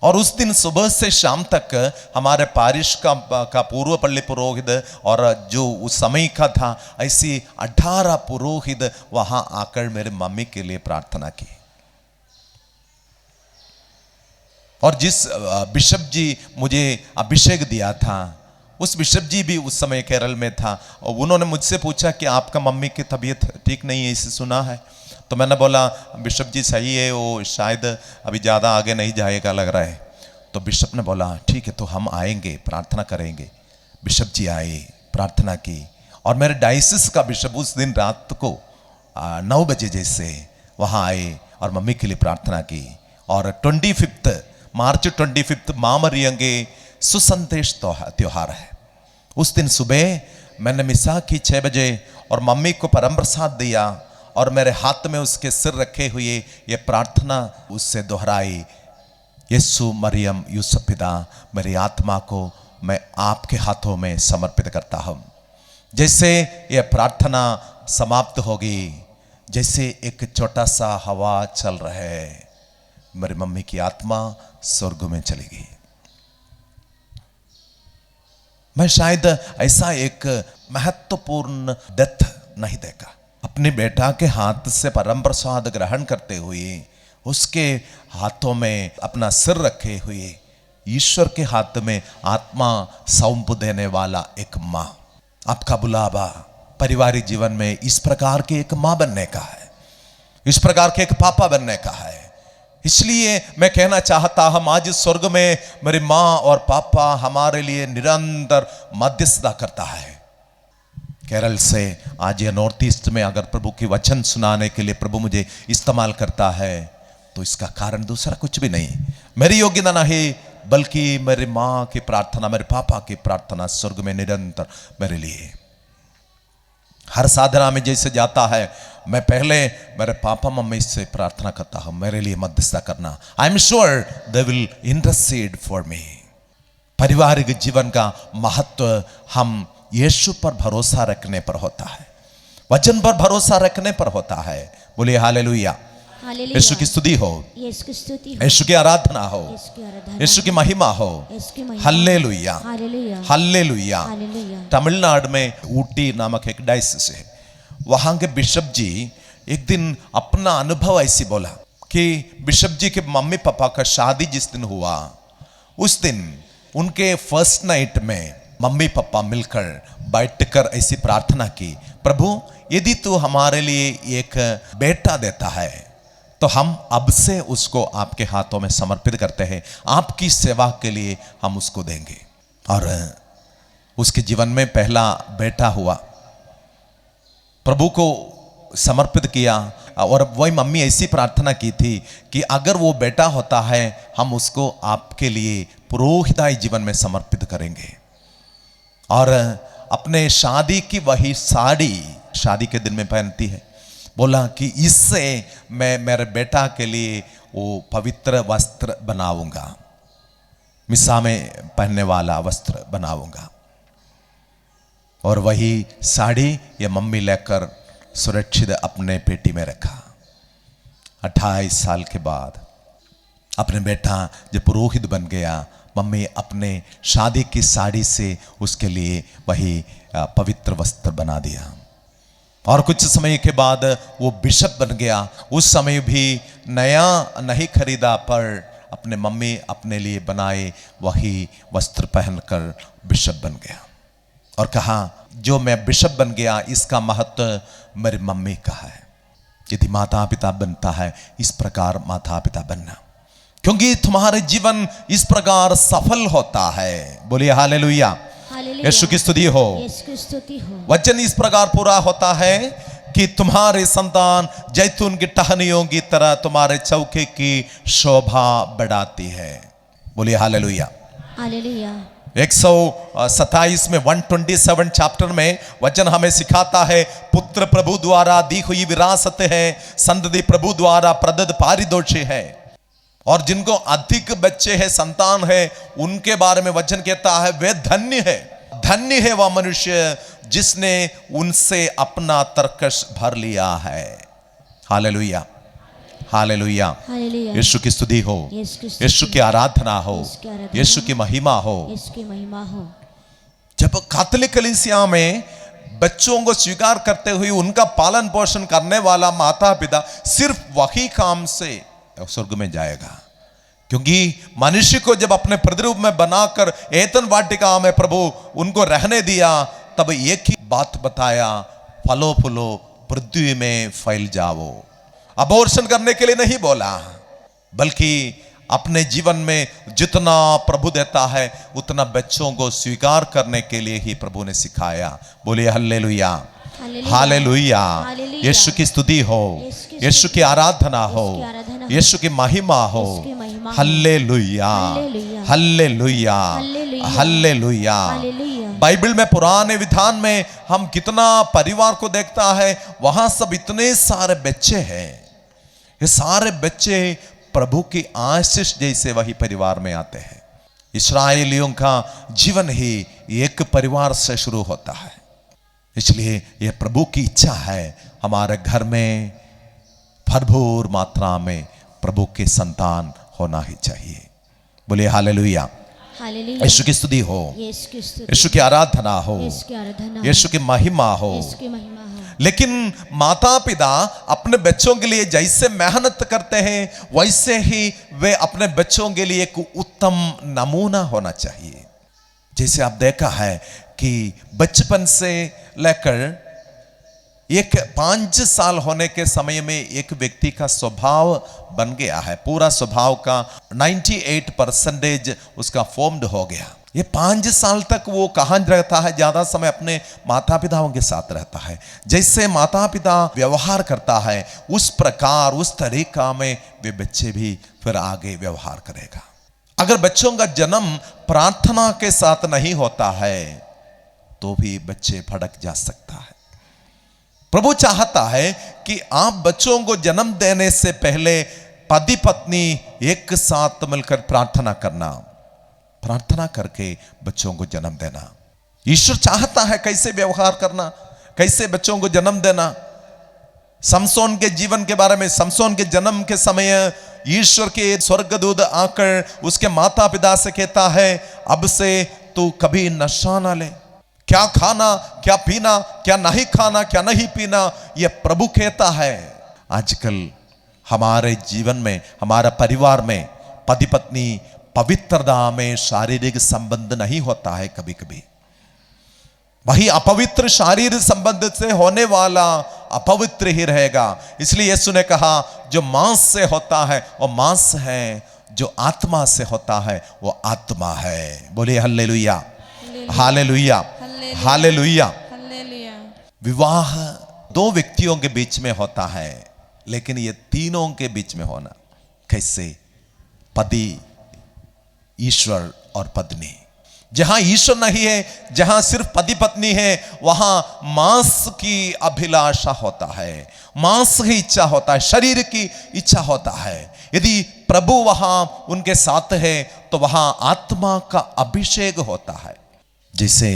और उस दिन सुबह से शाम तक हमारे पारिश का पूर्व पल्ली पुरोहित और जो उस समय का था, ऐसी 18 पुरोहित वहाँ आकर मेरे मम्मी के लिए प्रार्थना की। और जिस बिशप जी मुझे अभिषेक दिया था, उस बिशप जी भी उस समय केरल में था, और उन्होंने मुझसे पूछा कि आपका मम्मी की तबीयत ठीक नहीं है, इसे सुना है। तो मैंने बोला बिशप जी सही है, वो शायद अभी ज़्यादा आगे नहीं जाएगा लग रहा है। तो बिशप ने बोला ठीक है, तो हम आएंगे, प्रार्थना करेंगे। बिशप जी आए, प्रार्थना की, और मेरे डायसिस का बिशप उस दिन रात को 9 बजे जैसे वहाँ आए और मम्मी के लिए प्रार्थना की। और 25 मार्च 25 माँ मरियम के सुसंदेश त्योहार है। उस दिन सुबह मैंने मिसा की 6 बजे और मम्मी को परम प्रसाद दिया, और मेरे हाथ में उसके सिर रखे हुए ये प्रार्थना उससे दोहराई, यीशु मरियम यूसुफ पिता, मेरी आत्मा को मैं आपके हाथों में समर्पित करता हूँ। जैसे ये प्रार्थना समाप्त होगी, जैसे एक छोटा सा हवा चल रहा है, मेरी मम्मी की आत्मा स्वर्ग में चली गई। मैं शायद ऐसा एक महत्वपूर्ण डेथ नहीं देखा। अपने बेटा के हाथ से परम प्रसाद ग्रहण करते हुए, उसके हाथों में अपना सिर रखे हुए, ईश्वर के हाथ में आत्मा सौंप देने वाला एक माँ। आपका बुलावा पारिवारिक जीवन में इस प्रकार के एक माँ बनने का है, इस प्रकार के एक पापा बनने का है। इसलिए मैं कहना चाहता हम आज स्वर्ग में मेरी माँ और पापा हमारे लिए निरंतर मध्यस्थता करता है। केरल से आज ये नॉर्थ ईस्ट में अगर प्रभु की वचन सुनाने के लिए प्रभु मुझे इस्तेमाल करता है, तो इसका कारण दूसरा कुछ भी नहीं, मेरी योग्यता नहीं, बल्कि मेरी माँ की प्रार्थना, मेरे पापा की प्रार्थना स्वर्ग में निरंतर मेरे लिए। हर साधना में जैसे जाता है, मैं पहले मेरे पापा मम्मी से प्रार्थना करता हूं, मेरे लिए मध्यस्थता करना। I am sure they will intercede for me. पारिवारिक जीवन का महत्व हम यीशु पर भरोसा रखने पर होता है, वचन पर भरोसा रखने पर होता है। बोलिए हालेलुया, हालेलुया। यीशु की स्तुति हो, यीशु की स्तुति हो, यीशु की आराधना हो, यीशु की आराधना, यीशु की महिमा हो। यीशु की महिमा। Hallelujah, hallelujah, hallelujah. Hallelujah. Tamil Nadu में ऊटी नामक एक डायसिस है, वहां के बिशप जी एक दिन अपना अनुभव ऐसी बोला कि बिशप जी के मम्मी पापा का शादी जिस दिन हुआ, उस दिन उनके फर्स्ट नाइट में मम्मी पापा मिलकर बैठकर ऐसी प्रार्थना की, प्रभु यदि तू हमारे लिए एक बेटा देता है तो हम अब से उसको आपके हाथों में समर्पित करते हैं, आपकी सेवा के लिए हम उसको देंगे। और उसके जीवन में पहला बेटा हुआ, प्रभु को समर्पित किया। और वही मम्मी ऐसी प्रार्थना की थी कि अगर वो बेटा होता है हम उसको आपके लिए पुरोहिताई जीवन में समर्पित करेंगे। और अपने शादी की वही साड़ी शादी के दिन में पहनती है, बोला कि इससे मैं मेरे बेटा के लिए वो पवित्र वस्त्र बनाऊंगा, मिसा में पहनने वाला वस्त्र बनाऊंगा। और वही साड़ी ये मम्मी लेकर सुरक्षित अपने पेटी में रखा। 28 साल के बाद अपने बेटा जब पुरोहित बन गया, मम्मी अपने शादी की साड़ी से उसके लिए वही पवित्र वस्त्र बना दिया। और कुछ समय के बाद वो बिशप बन गया। उस समय भी नया नहीं खरीदा, पर अपने मम्मी अपने लिए बनाए वही वस्त्र पहनकर बिशप बन गया। और कहा जो मैं बिशप बन गया इसका महत्व मेरी मम्मी का है। यदि माता पिता बनता है इस प्रकार माता पिता बनना, क्योंकि तुम्हारे जीवन इस प्रकार सफल होता है। बोलिए हालेलुया, यीशु की स्तुति हो, यीशु की स्तुति हो। वचन इस प्रकार पूरा होता है कि तुम्हारे संतान जैतून की टहनियों की तरह तुम्हारे चौके की शोभा बढ़ाती है। बोलिए हालेलुया, हालेलुया। 127 में 127 चैप्टर में वचन हमें सिखाता है पुत्र प्रभु द्वारा दी हुई विरासत है, संतति प्रभु द्वारा प्रदत्त पारितोषिक है। और जिनको अधिक बच्चे हैं, संतान है, उनके बारे में वचन कहता है वे धन्य है। धन्य है वह मनुष्य जिसने उनसे अपना तरकश भर लिया है। Hallelujah, hallelujah, hallelujah. यीशु की स्तुति हो, यीशु की आराधना हो, यीशु की महिमा हो, यीशु की महिमा हो। जब कैथोलिक कलीसिया में बच्चों को स्वीकार करते हुए उनका पालन पोषण करने वाला माता पिता सिर्फ वही काम से स्वर्ग में जाएगा। क्योंकि मनुष्य को जब अपने प्रतिरूप में बनाकर एतन वाटिका में प्रभु उनको रहने दिया, तब एक ही बात बताया, फलो फूलो पृथ्वी में फैल जाओ। अबॉर्शन करने के लिए नहीं बोला, बल्कि अपने जीवन में जितना प्रभु देता है उतना बच्चों को स्वीकार करने के लिए ही प्रभु ने सिखाया। बोलिए हल्लेलुया, हालेलुया, यीशु की स्तुति हो, यीशु की आराधना हो, यीशु की महिमा हो। Hallelujah, hallelujah, hallelujah. बाइबल में पुराने विधान में हम कितना परिवार को देखता है, वहां सब इतने सारे बच्चे हैं। ये सारे बच्चे प्रभु की आशीष जैसे वही परिवार में आते हैं। इस्राएलियों का जीवन ही एक परिवार से शुरू होता है। इसलिए यह प्रभु की इच्छा है हमारे घर में भरपूर मात्रा में प्रभु के संतान होना ही चाहिए। बोलिए हालेलुया, यीशु की स्तुति हो, यीशु की आराधना हो, यीशु की महिमा हो। लेकिन माता पिता अपने बच्चों के लिए जैसे मेहनत करते हैं वैसे ही वे अपने बच्चों के लिए एक उत्तम नमूना होना चाहिए। जैसे आप देखा है कि बचपन से लेकर 5 साल होने के समय में एक व्यक्ति का स्वभाव बन गया है, पूरा स्वभाव का 98% उसका फॉर्म्ड हो गया। ये 5 साल तक वो कहाँ रहता है? ज्यादा समय अपने माता पिताओं के साथ रहता है। जैसे माता पिता व्यवहार करता है उस प्रकार उस तरीका में वे बच्चे भी फिर आगे व्यवहार करेगा। अगर बच्चों का जन्म प्रार्थना के साथ नहीं होता है तो भी बच्चे भटक जा सकता है। प्रभु चाहता है कि आप बच्चों को जन्म देने से पहले पति पत्नी एक साथ मिलकर प्रार्थना करना, प्रार्थना करके बच्चों को जन्म देना। ईश्वर चाहता है कैसे व्यवहार करना, कैसे बच्चों को जन्म देना। समसोन के जीवन के बारे में, समसोन के जन्म के समय ईश्वर के स्वर्गदूत आकर उसके माता पिता से कहता है अब से तू कभी नशा ना ले, क्या खाना क्या पीना, क्या नहीं खाना क्या नहीं पीना, यह प्रभु कहता है। आजकल हमारे जीवन में, हमारा परिवार में पति पत्नी पवित्रता में शारीरिक संबंध नहीं होता है। कभी कभी वही अपवित्र शारीरिक संबंध से होने वाला अपवित्र ही रहेगा। इसलिए यीशु ने कहा जो मांस से होता है वो मांस है, जो आत्मा से होता है वो आत्मा है। बोलिए हल्लेलुया, हालेलुया, हालेलुया। हालेलुया। विवाह दो व्यक्तियों के बीच में होता है, लेकिन ये तीनों के बीच में होना कैसे? पति, ईश्वर और पत्नी। जहां ईश्वर नहीं है, जहां सिर्फ पति पत्नी है, वहां मांस की अभिलाषा होता है, मांस की इच्छा होता है, शरीर की इच्छा होता है। यदि प्रभु वहां उनके साथ है तो वहां आत्मा का अभिषेक होता है। जैसे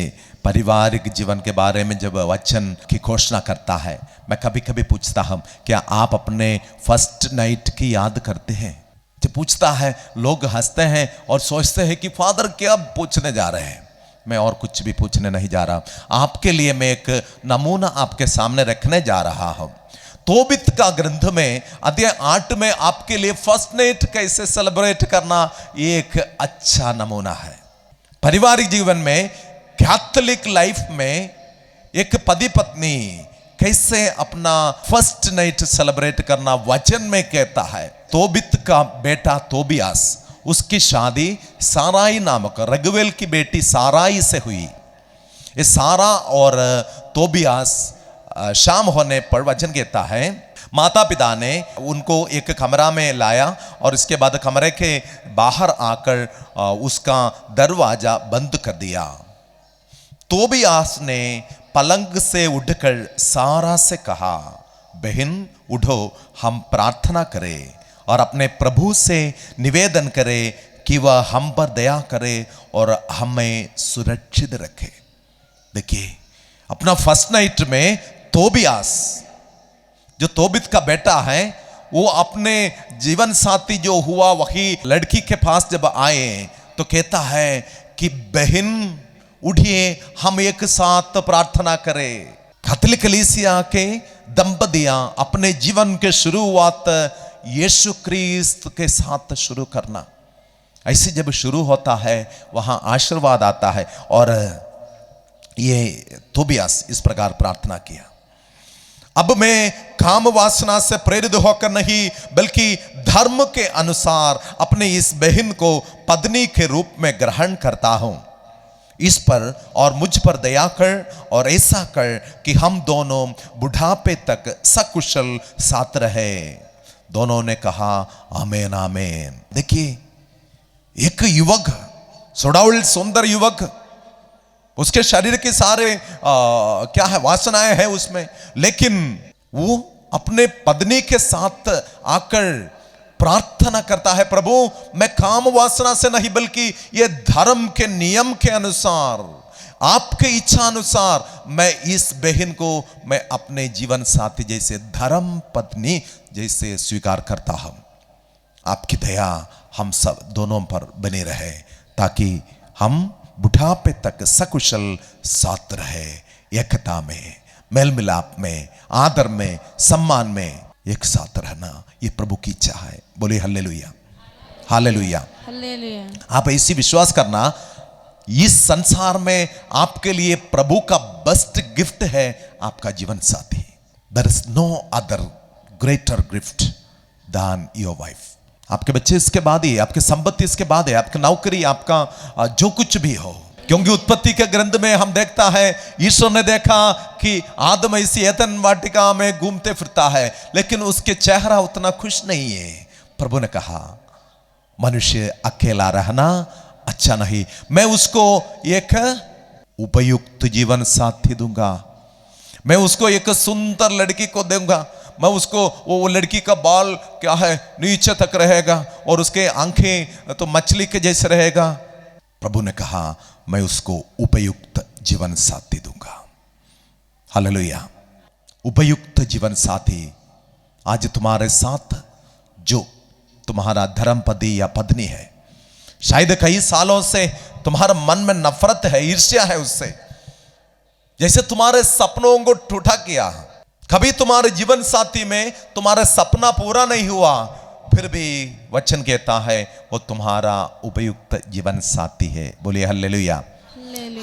पारिवारिक जीवन के बारे में जब वचन की घोषणा करता है, मैं कभी कभी पूछता हूं, क्या आप अपने फर्स्ट नाइट की याद करते हैं? जब पूछता है, लोग हंसते हैं और सोचते हैं कि फादर क्या पूछने जा रहे हैं। मैं और कुछ भी पूछने नहीं जा रहा, आपके लिए मैं एक नमूना आपके सामने रखने जा रहा हूं। तोबित का ग्रंथ में अध्याय 8 में आपके लिए फर्स्ट नाइट कैसे सेलिब्रेट करना एक अच्छा नमूना है। पारिवारिक जीवन में, कैथोलिक लाइफ में एक पति पत्नी कैसे अपना फर्स्ट नाइट सेलिब्रेट करना वचन में कहता है। तोबित का बेटा तोबियास, उसकी शादी साराई नामक रघुवेल की बेटी साराई से हुई। ये सारा और तोबियास शाम होने पर वचन कहता है, माता पिता ने उनको एक कमरा में लाया और इसके बाद कमरे के बाहर आकर उसका दरवाजा बंद कर दिया। तोबियास ने पलंग से उठकर सारा से कहा, बहन उठो, हम प्रार्थना करें और अपने प्रभु से निवेदन करें कि वह हम पर दया करे और हमें सुरक्षित रखे। देखिए, अपना फर्स्ट नाइट में तोबियास, जो तोबित का बेटा है, वो अपने जीवन साथी जो हुआ वही लड़की के पास जब आए तो कहता है कि बहन उठिए, हम एक साथ प्रार्थना करें। कैथोलिक कलीसिया के दंपतियां अपने जीवन के शुरुआत यीशु क्रिस्त के साथ शुरू करना, ऐसे जब शुरू होता है वहां आशीर्वाद आता है। और ये तोबियास इस प्रकार प्रार्थना किया, अब मैं काम वासना से प्रेरित होकर नहीं बल्कि धर्म के अनुसार अपने इस बहन को पत्नी के रूप में ग्रहण करता हूं। इस पर और मुझ पर दया कर और ऐसा कर कि हम दोनों बुढ़ापे तक सकुशल साथ रहे। दोनों ने कहा आमेन आमेन। देखिए, एक युवक, सुडौल सुंदर युवक, उसके शरीर के सारे क्या है, वासनाएं हैं उसमें, लेकिन वो अपने पत्नी के साथ आकर प्रार्थना करता है, प्रभु मैं काम वासना से नहीं बल्कि ये धर्म के नियम के अनुसार, आपके इच्छा अनुसार मैं इस बहन को मैं अपने जीवन साथी जैसे, धर्म पत्नी जैसे स्वीकार करता हूं। आपकी दया हम सब दोनों पर बनी रहे ताकि हम बुढ़ापे तक सकुशल साथ रहे, एकता में, मेल मिलाप में, आदर में, सम्मान में एक साथ रहना, ये प्रभु की इच्छा है। बोले हालेलुया, हालेलुया, हालेलुया। आप ऐसी विश्वास करना, इस संसार में आपके लिए प्रभु का बेस्ट गिफ्ट है आपका जीवन साथी। There is no other greater gift than your wife. आपके बच्चे इसके बाद ही, आपके संपत्ति इसके बाद है, आपकी नौकरी, आपका जो कुछ भी हो। क्योंकि उत्पत्ति के ग्रंथ में हम देखता है, ईश्वर ने देखा कि आदम इसी एदन वाटिका में घूमते फिरता है, लेकिन उसके चेहरा उतना खुश नहीं है। प्रभु ने कहा मनुष्य अकेला रहना अच्छा नहीं, मैं उसको एक उपयुक्त जीवन साथी दूंगा, मैं उसको एक सुंदर लड़की को दूंगा, मैं उसको, वो लड़की का बाल क्या है नीचे तक रहेगा और उसके आंखें तो मछली के जैसे रहेगा। प्रभु ने कहा मैं उसको उपयुक्त जीवन साथी दूंगा। हालेलुया। उपयुक्त जीवन साथी आज तुम्हारे साथ जो तुम्हारा धर्मपति या पत्नी है, शायद कई सालों से तुम्हारे मन में नफरत है, ईर्ष्या है उससे, जैसे तुम्हारे सपनों को ठूठा किया, कभी तुम्हारे जीवन साथी में तुम्हारा सपना पूरा नहीं हुआ, फिर भी वचन कहता है वो तुम्हारा उपयुक्त जीवन साथी है। बोलिए हालेलुया,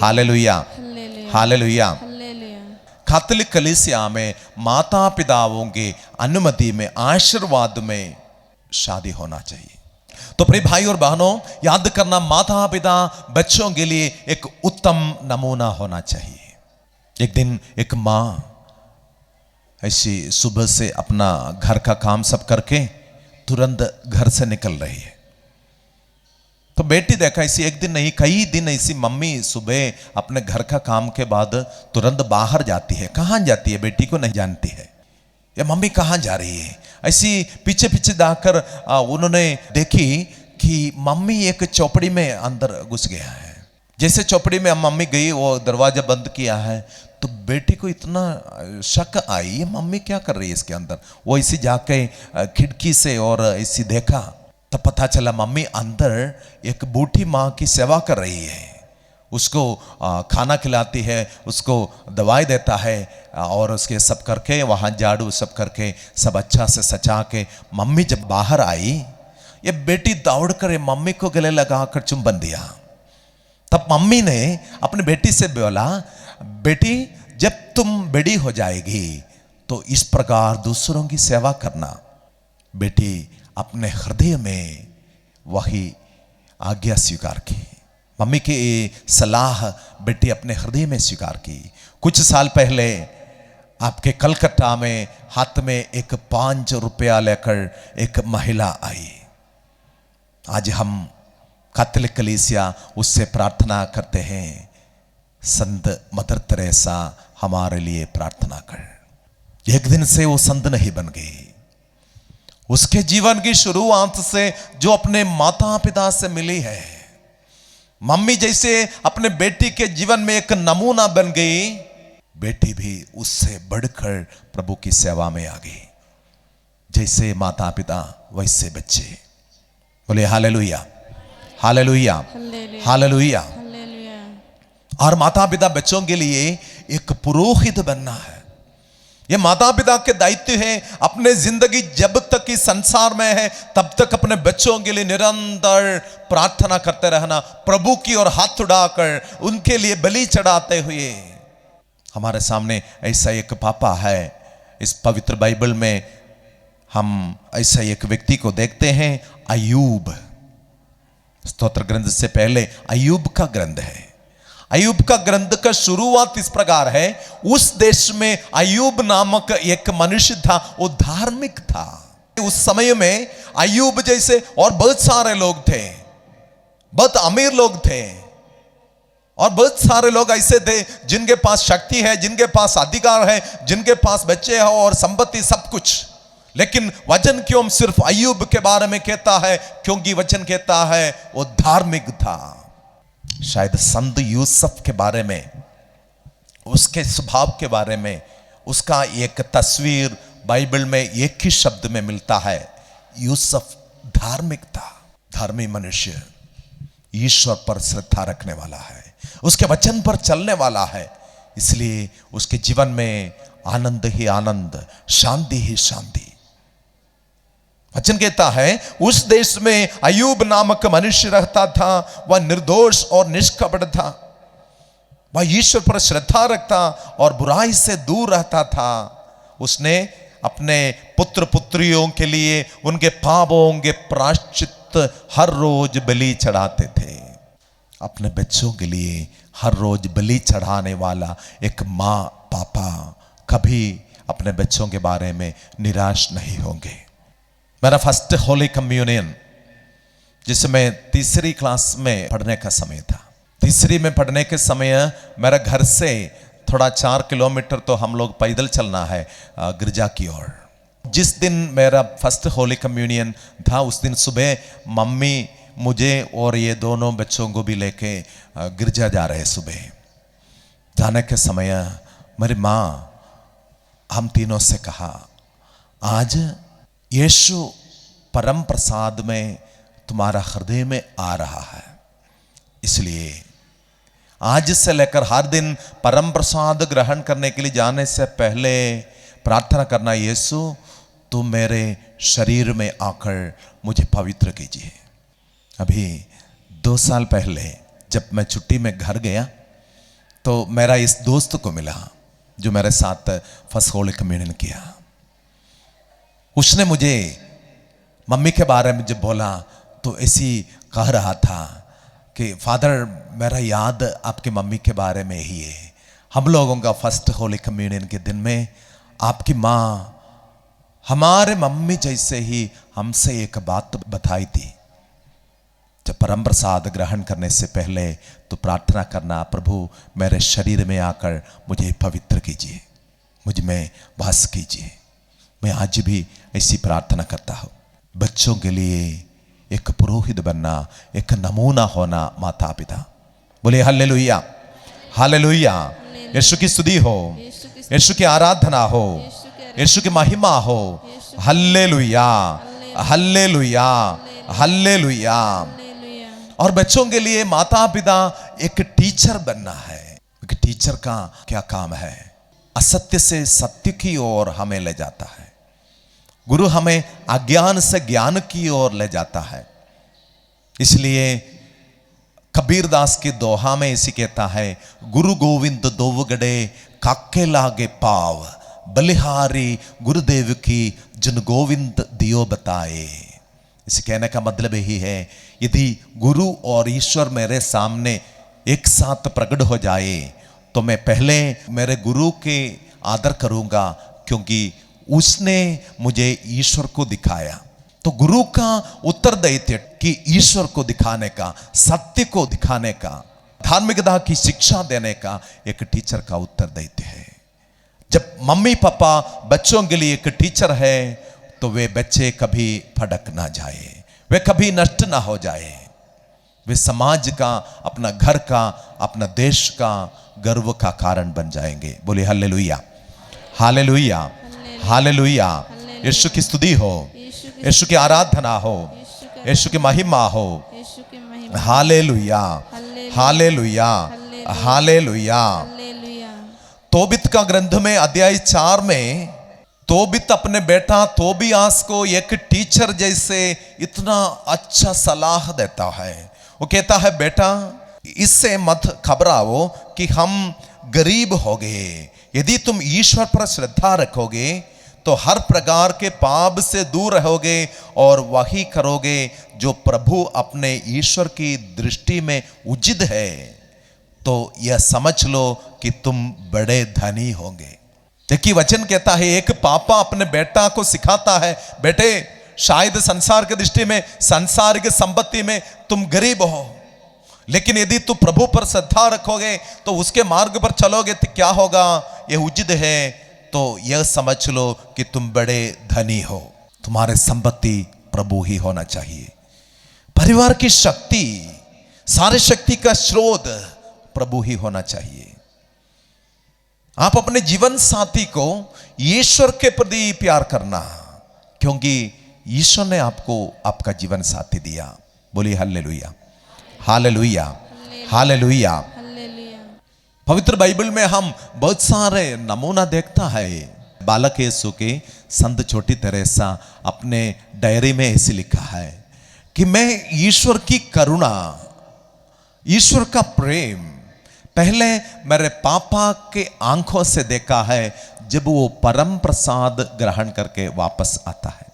हालेलुया, हालेलुया। कैथोलिक कलीसिया में माता पिताओं की अनुमति में, आशीर्वाद में शादी होना चाहिए। तो प्रिय भाई और बहनों, याद करना, माता पिता बच्चों के लिए एक उत्तम नमूना होना चाहिए। एक दिन एक माँ ऐसी सुबह से अपना घर का काम सब करके तुरंत घर से निकल रही है। तो बेटी देखा, ऐसी एक दिन नहीं कई दिन ऐसी मम्मी सुबह अपने घर का काम के बाद तुरंत बाहर जाती है। कहाँ जाती है बेटी को नहीं जानती है, ये मम्मी कहाँ जा रही है। ऐसी पीछे पीछे जाकर उन्होंने देखी कि मम्मी एक चौपड़ी में अंदर घुस गया है। जैसे चौपड़ी में मम्मी गई, वो दरवाजा बंद किया है, तो बेटी को इतना शक आई, ये मम्मी क्या कर रही है इसके अंदर। वो इसी जाके खिड़की से और इसी देखा, तब पता चला मम्मी अंदर एक बूढ़ी माँ की सेवा कर रही है। उसको खाना खिलाती है, उसको दवाई देता है, और उसके सब करके वहाँ झाड़ू सब करके सब अच्छा से सचा के मम्मी जब बाहर आई, ये बेटी दौड़ कर मम्मी को गले लगाकर चुंबन दिया। तब मम्मी ने अपनी बेटी से बोला, बेटी जब तुम बड़ी हो जाएगी तो इस प्रकार दूसरों की सेवा करना। बेटी अपने हृदय में वही आज्ञा स्वीकार की। मम्मी की सलाह बेटी अपने हृदय में स्वीकार की। कुछ साल पहले आपके कलकत्ता में हाथ में एक 5 रुपया लेकर एक महिला आई। आज हम कैथोलिक कलीसिया उससे प्रार्थना करते हैं, संत मदर तेरेसा हमारे लिए प्रार्थना कर। एक दिन से वो संत नहीं बन गई। उसके जीवन की शुरुआत से जो अपने माता पिता से मिली है, मम्मी जैसे अपने बेटी के जीवन में एक नमूना बन गई, बेटी भी उससे बढ़कर प्रभु की सेवा में आ गई। जैसे माता पिता वैसे बच्चे। बोले हालेलुया, हालेलुया, हालेलुया। और माता पिता बच्चों के लिए एक पुरोहित बनना है। ये माता पिता के दायित्व है, अपने जिंदगी जब तक इस संसार में है तब तक अपने बच्चों के लिए निरंतर प्रार्थना करते रहना, प्रभु की ओर हाथ उठाकर उनके लिए बलि चढ़ाते हुए। हमारे सामने ऐसा एक पापा है। इस पवित्र बाइबल में हम ऐसा एक व्यक्ति को देखते हैं, अय्यूब। स्तोत्र ग्रंथ से पहले अय्यूब का ग्रंथ है। अय्यूब का ग्रंथ का शुरुआत इस प्रकार है, उस देश में अय्यूब नामक एक मनुष्य था, वो धार्मिक था। उस समय में अय्यूब जैसे और बहुत सारे लोग थे, बहुत अमीर लोग थे, और बहुत सारे लोग ऐसे थे जिनके पास शक्ति है, जिनके पास अधिकार है, जिनके पास बच्चे हो और संपत्ति सब कुछ। लेकिन वचन क्यों सिर्फ अय्यूब के बारे में कहता है? क्योंकि वचन कहता है वो धार्मिक था। शायद संत यूसुफ के बारे में, उसके स्वभाव के बारे में, उसका एक तस्वीर बाइबल में एक ही शब्द में मिलता है, यूसुफ धार्मिक था। धार्मिक मनुष्य ईश्वर पर श्रद्धा रखने वाला है, उसके वचन पर चलने वाला है, इसलिए उसके जीवन में आनंद ही आनंद, शांति ही शांति। वचन कहता है उस देश में अय्यूब नामक मनुष्य रहता था, वह निर्दोष और निष्कपट था, वह ईश्वर पर श्रद्धा रखता और बुराई से दूर रहता था। उसने अपने पुत्र पुत्रियों के लिए उनके पापों के प्रायश्चित हर रोज बलि चढ़ाते थे। अपने बच्चों के लिए हर रोज बलि चढ़ाने वाला एक माँ पापा कभी अपने बच्चों के बारे में निराश नहीं होंगे। मेरा फर्स्ट होली कम्युनियन जिसमें 3री क्लास में पढ़ने का समय था, 3री में पढ़ने के समय मेरा घर से थोड़ा 4 किलोमीटर तो हम लोग पैदल चलना है गिरजा की ओर। जिस दिन मेरा फर्स्ट होली कम्युनियन था, उस दिन सुबह मम्मी मुझे और ये दोनों बच्चों को भी लेके गिरजा जा रहे। सुबह जाने के समय मेरी माँ हम तीनों से कहा, आज यीशु परम प्रसाद में तुम्हारा हृदय में आ रहा है, इसलिए आज से लेकर हर दिन परम प्रसाद ग्रहण करने के लिए जाने से पहले प्रार्थना करना, यीशु तुम मेरे शरीर में आकर मुझे पवित्र कीजिए। अभी 2 साल पहले जब मैं छुट्टी में घर गया तो मेरा इस दोस्त को मिला जो मेरे साथ फर्स्ट होली कम्युनियन किया। उसने मुझे मम्मी के बारे में जब बोला तो ऐसी कह रहा था कि फादर मेरा याद आपकी मम्मी के बारे में ही है। हम लोगों का फर्स्ट होली कम्युनियन के दिन में आपकी माँ हमारे मम्मी जैसे ही हमसे एक बात बताई थी, जब परम प्रसाद ग्रहण करने से पहले तो प्रार्थना करना, प्रभु मेरे शरीर में आकर मुझे पवित्र कीजिए, मुझ में वास कीजिए। मैं आज भी ऐसी प्रार्थना करता हूँ। बच्चों के लिए एक पुरोहित बनना, एक नमूना होना माता पिता। बोले हालेलुया, हालेलुया। यीशु की स्तुति हो, यीशु की आराधना हो, यीशु की महिमा हो। Hallelujah, hallelujah, hallelujah. और बच्चों के लिए माता पिता एक टीचर बनना है। एक टीचर का क्या काम है? असत्य से सत्य की ओर हमें ले जाता है। गुरु हमें अज्ञान से ज्ञान की ओर ले जाता है। इसलिए कबीर दास की दोहा में इसी कहता है, गुरु गोविंद दोवगड़े काके लागे पाव, बलिहारी गुरुदेव की जन गोविंद दियो बताए। इसे कहने का मतलब यही है, यदि गुरु और ईश्वर मेरे सामने एक साथ प्रकट हो जाए तो मैं पहले मेरे गुरु के आदर करूंगा, क्योंकि उसने मुझे ईश्वर को दिखाया। तो गुरु का उत्तरदायित्व कि ईश्वर को दिखाने का, सत्य को दिखाने का, धार्मिकता की शिक्षा देने का एक टीचर का उत्तरदायित्व है। जब मम्मी पापा बच्चों के लिए एक टीचर है तो वे बच्चे कभी भटक ना जाए, वे कभी नष्ट ना हो जाए। वे समाज का, अपना घर का, अपना देश का गर्व का कारण बन जाएंगे। बोले हालेलुया, हालेलुया, हालेलुया। यीशु की स्तुति हो, यीशु की आराधना हो, यीशु की महिमा हो। Hallelujah, hallelujah, hallelujah. तोबित का ग्रंथ में अध्याय 4 में तोबित अपने बेटा तोबियास को एक टीचर जैसे इतना अच्छा सलाह देता है। वो कहता है, बेटा इससे मत घबराओ कि हम गरीब हो गए। यदि तुम ईश्वर पर श्रद्धा रखोगे तो हर प्रकार के पाप से दूर रहोगे और वही करोगे जो प्रभु अपने ईश्वर की दृष्टि में उचित है, तो यह समझ लो कि तुम बड़े धनी होंगे। देखिए वचन कहता है, एक पापा अपने बेटा को सिखाता है, बेटे शायद संसार की दृष्टि में, संसार की संपत्ति में तुम गरीब हो, लेकिन यदि तू प्रभु पर श्रद्धा रखोगे तो उसके मार्ग पर चलोगे तो क्या होगा, यह उचित है, तो यह समझ लो कि तुम बड़े धनी हो। तुम्हारे संपत्ति प्रभु ही होना चाहिए। परिवार की शक्ति, सारी शक्ति का स्रोत प्रभु ही होना चाहिए। आप अपने जीवन साथी को ईश्वर के प्रति प्यार करना, क्योंकि ईश्वर ने आपको आपका जीवन साथी दिया। बोलिए हालेलुया, हालेलुया, हालेलुया। पवित्र बाइबल में हम बहुत सारे नमूना देखता है। बालक यीशु के संत छोटी तेरेसा अपने डायरी में ऐसे लिखा है कि मैं ईश्वर की करुणा, ईश्वर का प्रेम पहले मेरे पापा के आंखों से देखा है जब वो परम प्रसाद ग्रहण करके वापस आता है।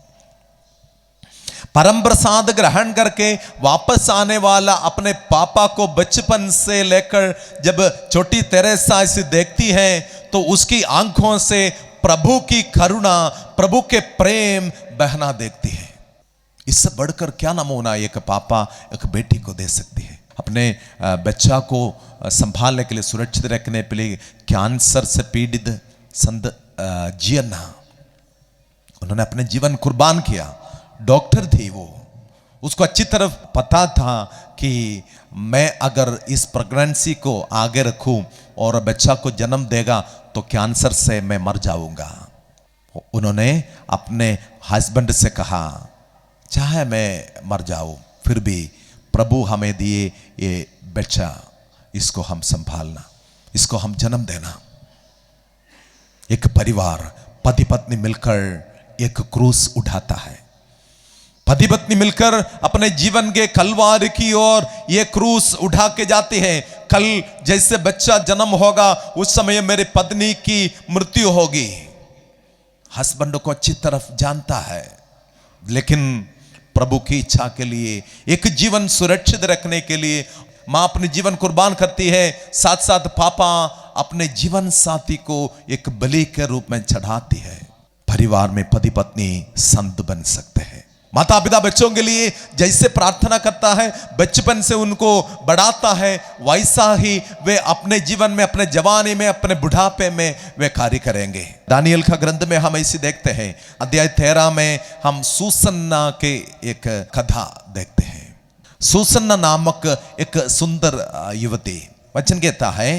परम प्रसाद ग्रहण करके वापस आने वाला अपने पापा को बचपन से लेकर जब छोटी तेरेसा इसे देखती है तो उसकी आंखों से प्रभु की करुणा, प्रभु के प्रेम बहना देखती है। इससे बढ़कर क्या नमूना एक पापा एक बेटी को दे सकती है। अपने बच्चा को संभालने के लिए, सुरक्षित रखने के लिए कैंसर से पीड़ित संत जियन्ना, उन्होंने अपने जीवन कुर्बान किया। डॉक्टर थी वो, उसको अच्छी तरह पता था कि मैं अगर इस प्रेगनेंसी को आगे रखूं और बच्चा को जन्म देगा तो कैंसर से मैं मर जाऊंगा। उन्होंने अपने हस्बैंड से कहा, चाहे मैं मर जाऊं फिर भी प्रभु हमें दिए ये बच्चा, इसको हम संभालना, इसको हम जन्म देना। एक परिवार पति पत्नी मिलकर एक क्रूस उठाता है। पति पत्नी मिलकर अपने जीवन के कलवार की ओर ये क्रूस उठा के जाते हैं। कल जैसे बच्चा जन्म होगा उस समय मेरी पत्नी की मृत्यु होगी। हस्बैंड को अच्छी तरफ जानता है, लेकिन प्रभु की इच्छा के लिए, एक जीवन सुरक्षित रखने के लिए माँ अपने जीवन कुर्बान करती है। साथ साथ पापा अपने जीवन साथी को एक बलि के रूप में चढ़ाती है। परिवार में पति पत्नी संत बन सकते हैं। माता पिता बच्चों के लिए जैसे प्रार्थना करता है, बचपन से उनको बढ़ाता है, वैसा ही वे अपने जीवन में, अपने जवानी में, अपने बुढ़ापे में वे कार्य करेंगे। दानियल का ग्रंथ में हम ऐसी देखते हैं, अध्याय 13 में हम सूसन्ना के एक कथा देखते हैं। सूसन्ना नामक एक सुंदर युवती, वचन कहता है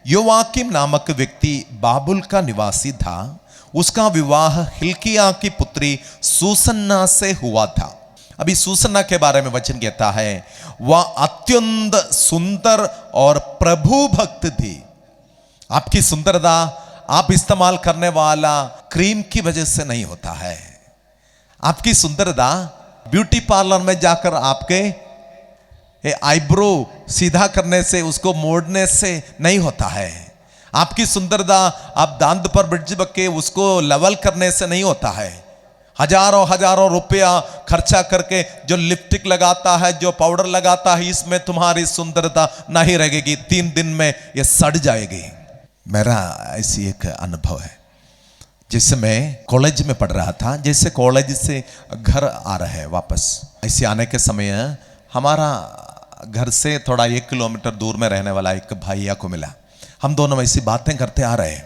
योवाकीम नामक व्यक्ति बाबुल का निवासी था। उसका विवाह हिल्किया की पुत्री सूसन्ना से हुआ था। अभी सूसन्ना के बारे में वचन कहता है वह अत्यंत सुंदर और प्रभु भक्त थी। आपकी सुंदरता आप इस्तेमाल करने वाला क्रीम की वजह से नहीं होता है। आपकी सुंदरता ब्यूटी पार्लर में जाकर आपके आईब्रो सीधा करने से, उसको मोड़ने से नहीं होता है। आपकी सुंदरता आप दांत पर ब्रिज बके उसको लेवल करने से नहीं होता है। हजारों हजारों रुपया खर्चा करके जो लिपस्टिक लगाता है, जो पाउडर लगाता है, इसमें तुम्हारी सुंदरता नहीं रहेगी, 3 दिन में ये सड़ जाएगी। मेरा ऐसी एक अनुभव है। जैसे मैं कॉलेज में पढ़ रहा था, जैसे कॉलेज से घर आ रहे हैं वापस, ऐसे आने के समय हमारा घर से थोड़ा 1 किलोमीटर दूर में रहने वाला एक भैया को मिला। हम दोनों ऐसी बातें करते आ रहे हैं,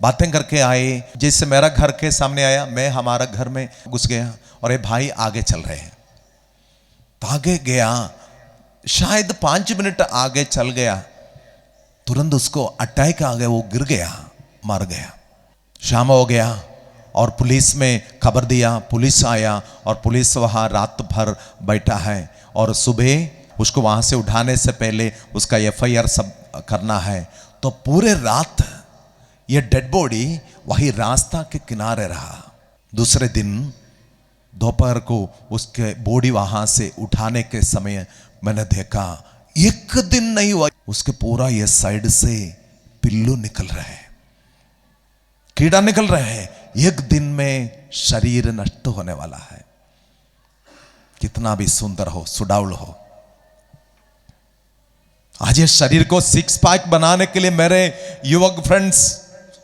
बातें करके आए। जैसे मेरा घर के सामने आया, मैं हमारा घर में घुस गया और ये भाई आगे चल रहे हैं। तो आगे गया, शायद 5 मिनट आगे चल गया, तुरंत उसको अटैक आ गया, वो गिर गया, मर गया। शाम हो गया और पुलिस में खबर दिया, पुलिस आया और पुलिस वहाँ रात भर बैठा है और सुबह उसको वहाँ से उठाने से पहले उसका FIR सब करना है। तो पूरे रात ये डेड बॉडी वही रास्ता के किनारे रहा। दूसरे दिन दोपहर को उसके बॉडी वहां से उठाने के समय मैंने देखा 1 दिन नहीं हुआ, उसके पूरा ये साइड से पिल्लू निकल रहे हैं, कीड़ा निकल रहे हैं। 1 दिन में शरीर नष्ट होने वाला है। कितना भी सुंदर हो, सुडाउल हो, आज ये शरीर को 6 पैक बनाने के लिए मेरे युवक फ्रेंड्स,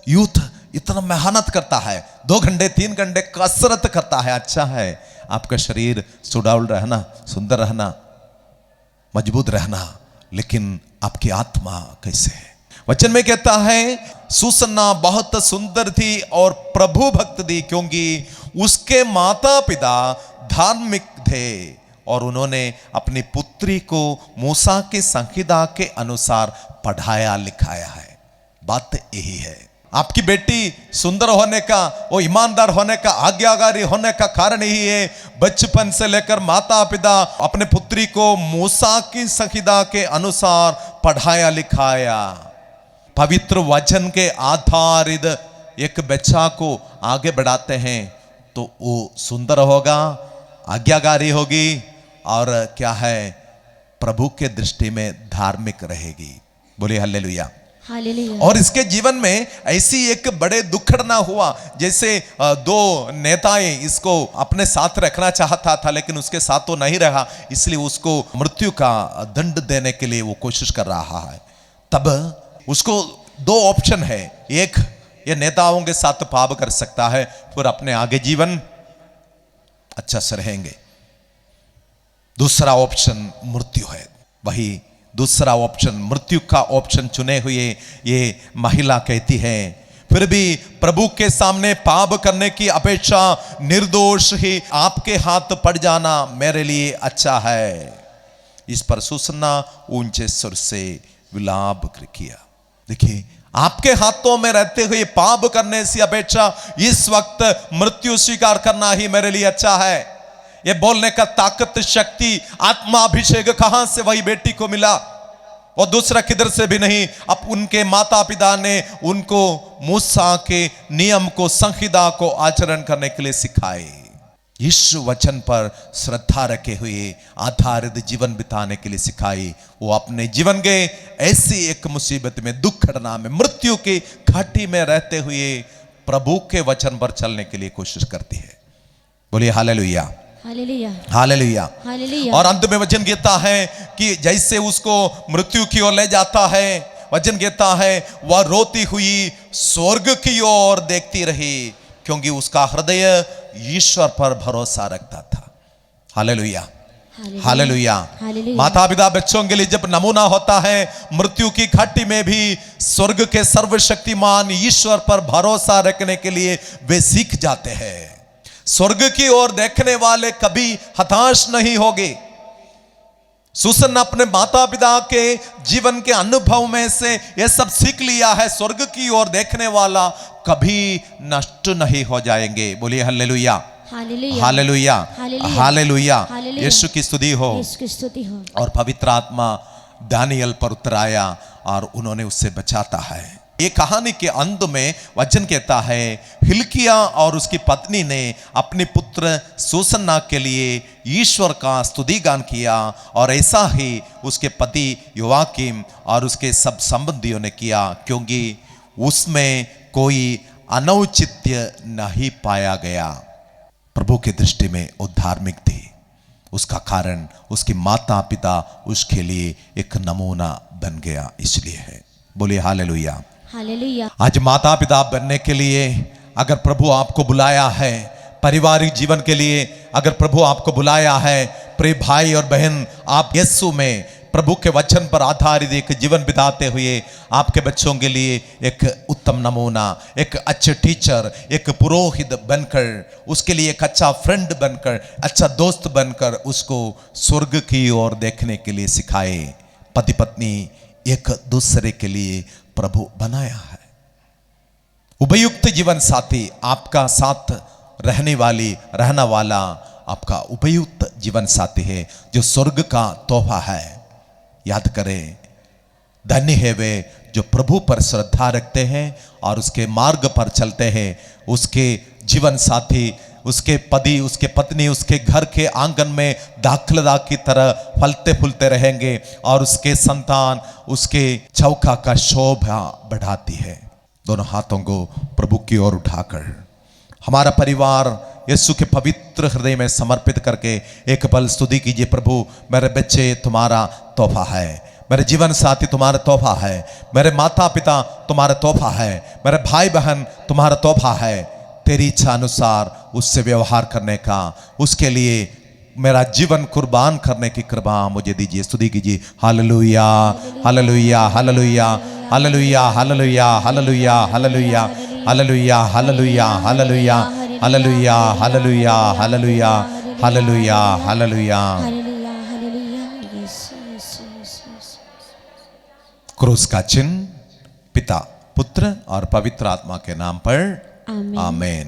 यूथ इतना मेहनत करता है, 2 घंटे 3 घंटे कसरत करता है। अच्छा है आपका शरीर सुडाउल रहना, सुंदर रहना, मजबूत रहना, लेकिन आपकी आत्मा कैसे है? वचन में कहता है सूसन्ना बहुत सुंदर थी और प्रभु भक्त थी, क्योंकि उसके माता पिता धार्मिक थे और उन्होंने अपनी पुत्री को मूसा की संहिता के अनुसार पढ़ाया लिखाया है। बात यही है। आपकी बेटी सुंदर होने का, वो ईमानदार होने का, आज्ञाकारी होने का कारण यही है, बचपन से लेकर माता पिता अपने पुत्री को मूसा की संहिता के अनुसार पढ़ाया लिखाया। पवित्र वचन के आधारित एक बच्चा को आगे बढ़ाते हैं तो वो सुंदर होगा, आज्ञाकारी होगी और क्या है, प्रभु के दृष्टि में धार्मिक रहेगी। बोलिए हालेलुया। हालेलुया। और इसके जीवन में ऐसी एक बड़े दुखड़ ना हुआ, जैसे 2 नेताएं इसको अपने साथ रखना चाहता था लेकिन उसके साथ तो नहीं रहा, इसलिए उसको मृत्यु का दंड देने के लिए वो कोशिश कर रहा है। तब उसको 2 ऑप्शन है, एक ये नेताओं के साथ पाप कर सकता है, फिर अपने आगे जीवन अच्छा से रहेंगे। दूसरा ऑप्शन मृत्यु है। वही दूसरा ऑप्शन, मृत्यु का ऑप्शन चुने हुए ये महिला कहती है फिर भी प्रभु के सामने पाप करने की अपेक्षा निर्दोष ही आपके हाथ पड़ जाना मेरे लिए अच्छा है। इस पर सूसन्ना ऊंचे सुर से विलाप किया। देखिए, आपके हाथों में रहते हुए पाप करने से अपेक्षा इस वक्त मृत्यु स्वीकार करना ही मेरे लिए अच्छा है। ये बोलने का ताकत, शक्ति, आत्माभिषेक कहां से वही बेटी को मिला? और दूसरा किधर से भी नहीं। अब उनके माता पिता ने उनको मूसा के नियम को, संहिता को आचरण करने के लिए सिखाए। इस वचन पर श्रद्धा रखे हुए आधारित जीवन बिताने के लिए सिखाई। वो अपने जीवन के ऐसी एक मुसीबत में, दुखड़ना में, मृत्यु की घाटी में रहते हुए प्रभु के वचन पर चलने के लिए कोशिश करती है। बोलिए हालेलुया। Hallelujah hallelujah. हालेलुया और अंत में वचन कहता है कि जैसे उसको मृत्यु की ओर ले जाता है, वचन कहता है वह रोती हुई स्वर्ग की ओर देखती रही, क्योंकि उसका हृदय ईश्वर पर भरोसा रखता था। Hallelujah hallelujah. हालेलुया। माता पिता बच्चों के लिए जब नमूना होता है, मृत्यु की घाटी में भी स्वर्ग के सर्वशक्तिमान ईश्वर पर भरोसा रखने के लिए वे सीख जाते हैं। स्वर्ग की ओर देखने वाले कभी हताश नहीं होंगे। सुसन अपने माता पिता के जीवन के अनुभव में से यह सब सीख लिया है, स्वर्ग की ओर देखने वाला कभी नष्ट नहीं हो जाएंगे। बोलिए hallelujah hallelujah hallelujah hallelujah hallelujah. Hallelujah. Yeshu की स्तुति हो। यीशु की स्तुति हो। और पवित्र आत्मा दानियल पर उतर आया और उन्होंने उससे बचाता है। ये कहानी के अंत में वचन कहता है, हिल्किया और उसकी पत्नी ने अपने पुत्र सूसन्ना के लिए ईश्वर का स्तुति गान किया, और ऐसा ही उसके पति योआकीम और उसके सब संबंधियों ने किया, क्योंकि उसमें कोई अनौचित्य नहीं पाया गया। प्रभु की दृष्टि में वो धार्मिक थी, उसका कारण उसकी माता पिता उसके लिए एक नमूना बन गया, इसलिए है। बोलिए हालेलुया हालेलुया। आज माता पिता बनने के लिए अगर प्रभु आपको बुलाया है, पारिवारिक जीवन के लिए अगर प्रभु आपको बुलाया है, प्रिय भाई और बहन, आप यीशु में प्रभु के वचन पर आधारित एक जीवन बिताते हुए आपके बच्चों के लिए एक उत्तम नमूना, एक अच्छे टीचर, एक पुरोहित बनकर, उसके लिए एक अच्छा फ्रेंड बनकर, अच्छा दोस्त बनकर उसको स्वर्ग की ओर देखने के लिए सिखाए। पति पत्नी एक दूसरे के लिए प्रभु बनाया है। उपयुक्त जीवन साथी, आपका साथ रहने वाला आपका उपयुक्त जीवन साथी है, जो स्वर्ग का तोहफा है। याद करें, धन्य है वे जो प्रभु पर श्रद्धा रखते हैं और उसके मार्ग पर चलते हैं। उसके जीवन साथी, उसके पति, उसके पत्नी, उसके घर के आंगन में दाखलता की तरह फलते फूलते रहेंगे, और उसके संतान उसके चौका का शोभा बढ़ाती है। दोनों हाथों को प्रभु की ओर उठाकर हमारा परिवार यीशु के पवित्र हृदय में समर्पित करके एक पल स्तुति कीजिए। प्रभु, मेरे बच्चे तुम्हारा तोहफा है, मेरे जीवन साथी तुम्हारा तोहफा है, मेरे माता पिता तुम्हारा तोहफा है, मेरे भाई बहन तुम्हारा तोहफा है। तेरी इच्छा अनुसार उससे व्यवहार करने का, उसके लिए मेरा जीवन कुर्बान करने की कृपा मुझे दीजिए। स्तुति कीजिए। Hallelujah hallelujah hallelujah hallelujah hallelujah hallelujah hallelujah hallelujah hallelujah hallelujah hallelujah hallelujah hallelujah hallelujah hallelujah. Hallelujah hallelujah. Yeshu Yeshu Yeshu. क्रूस का चिन्ह पिता, पुत्र और पवित्र आत्मा के नाम पर आमीन। आमीन।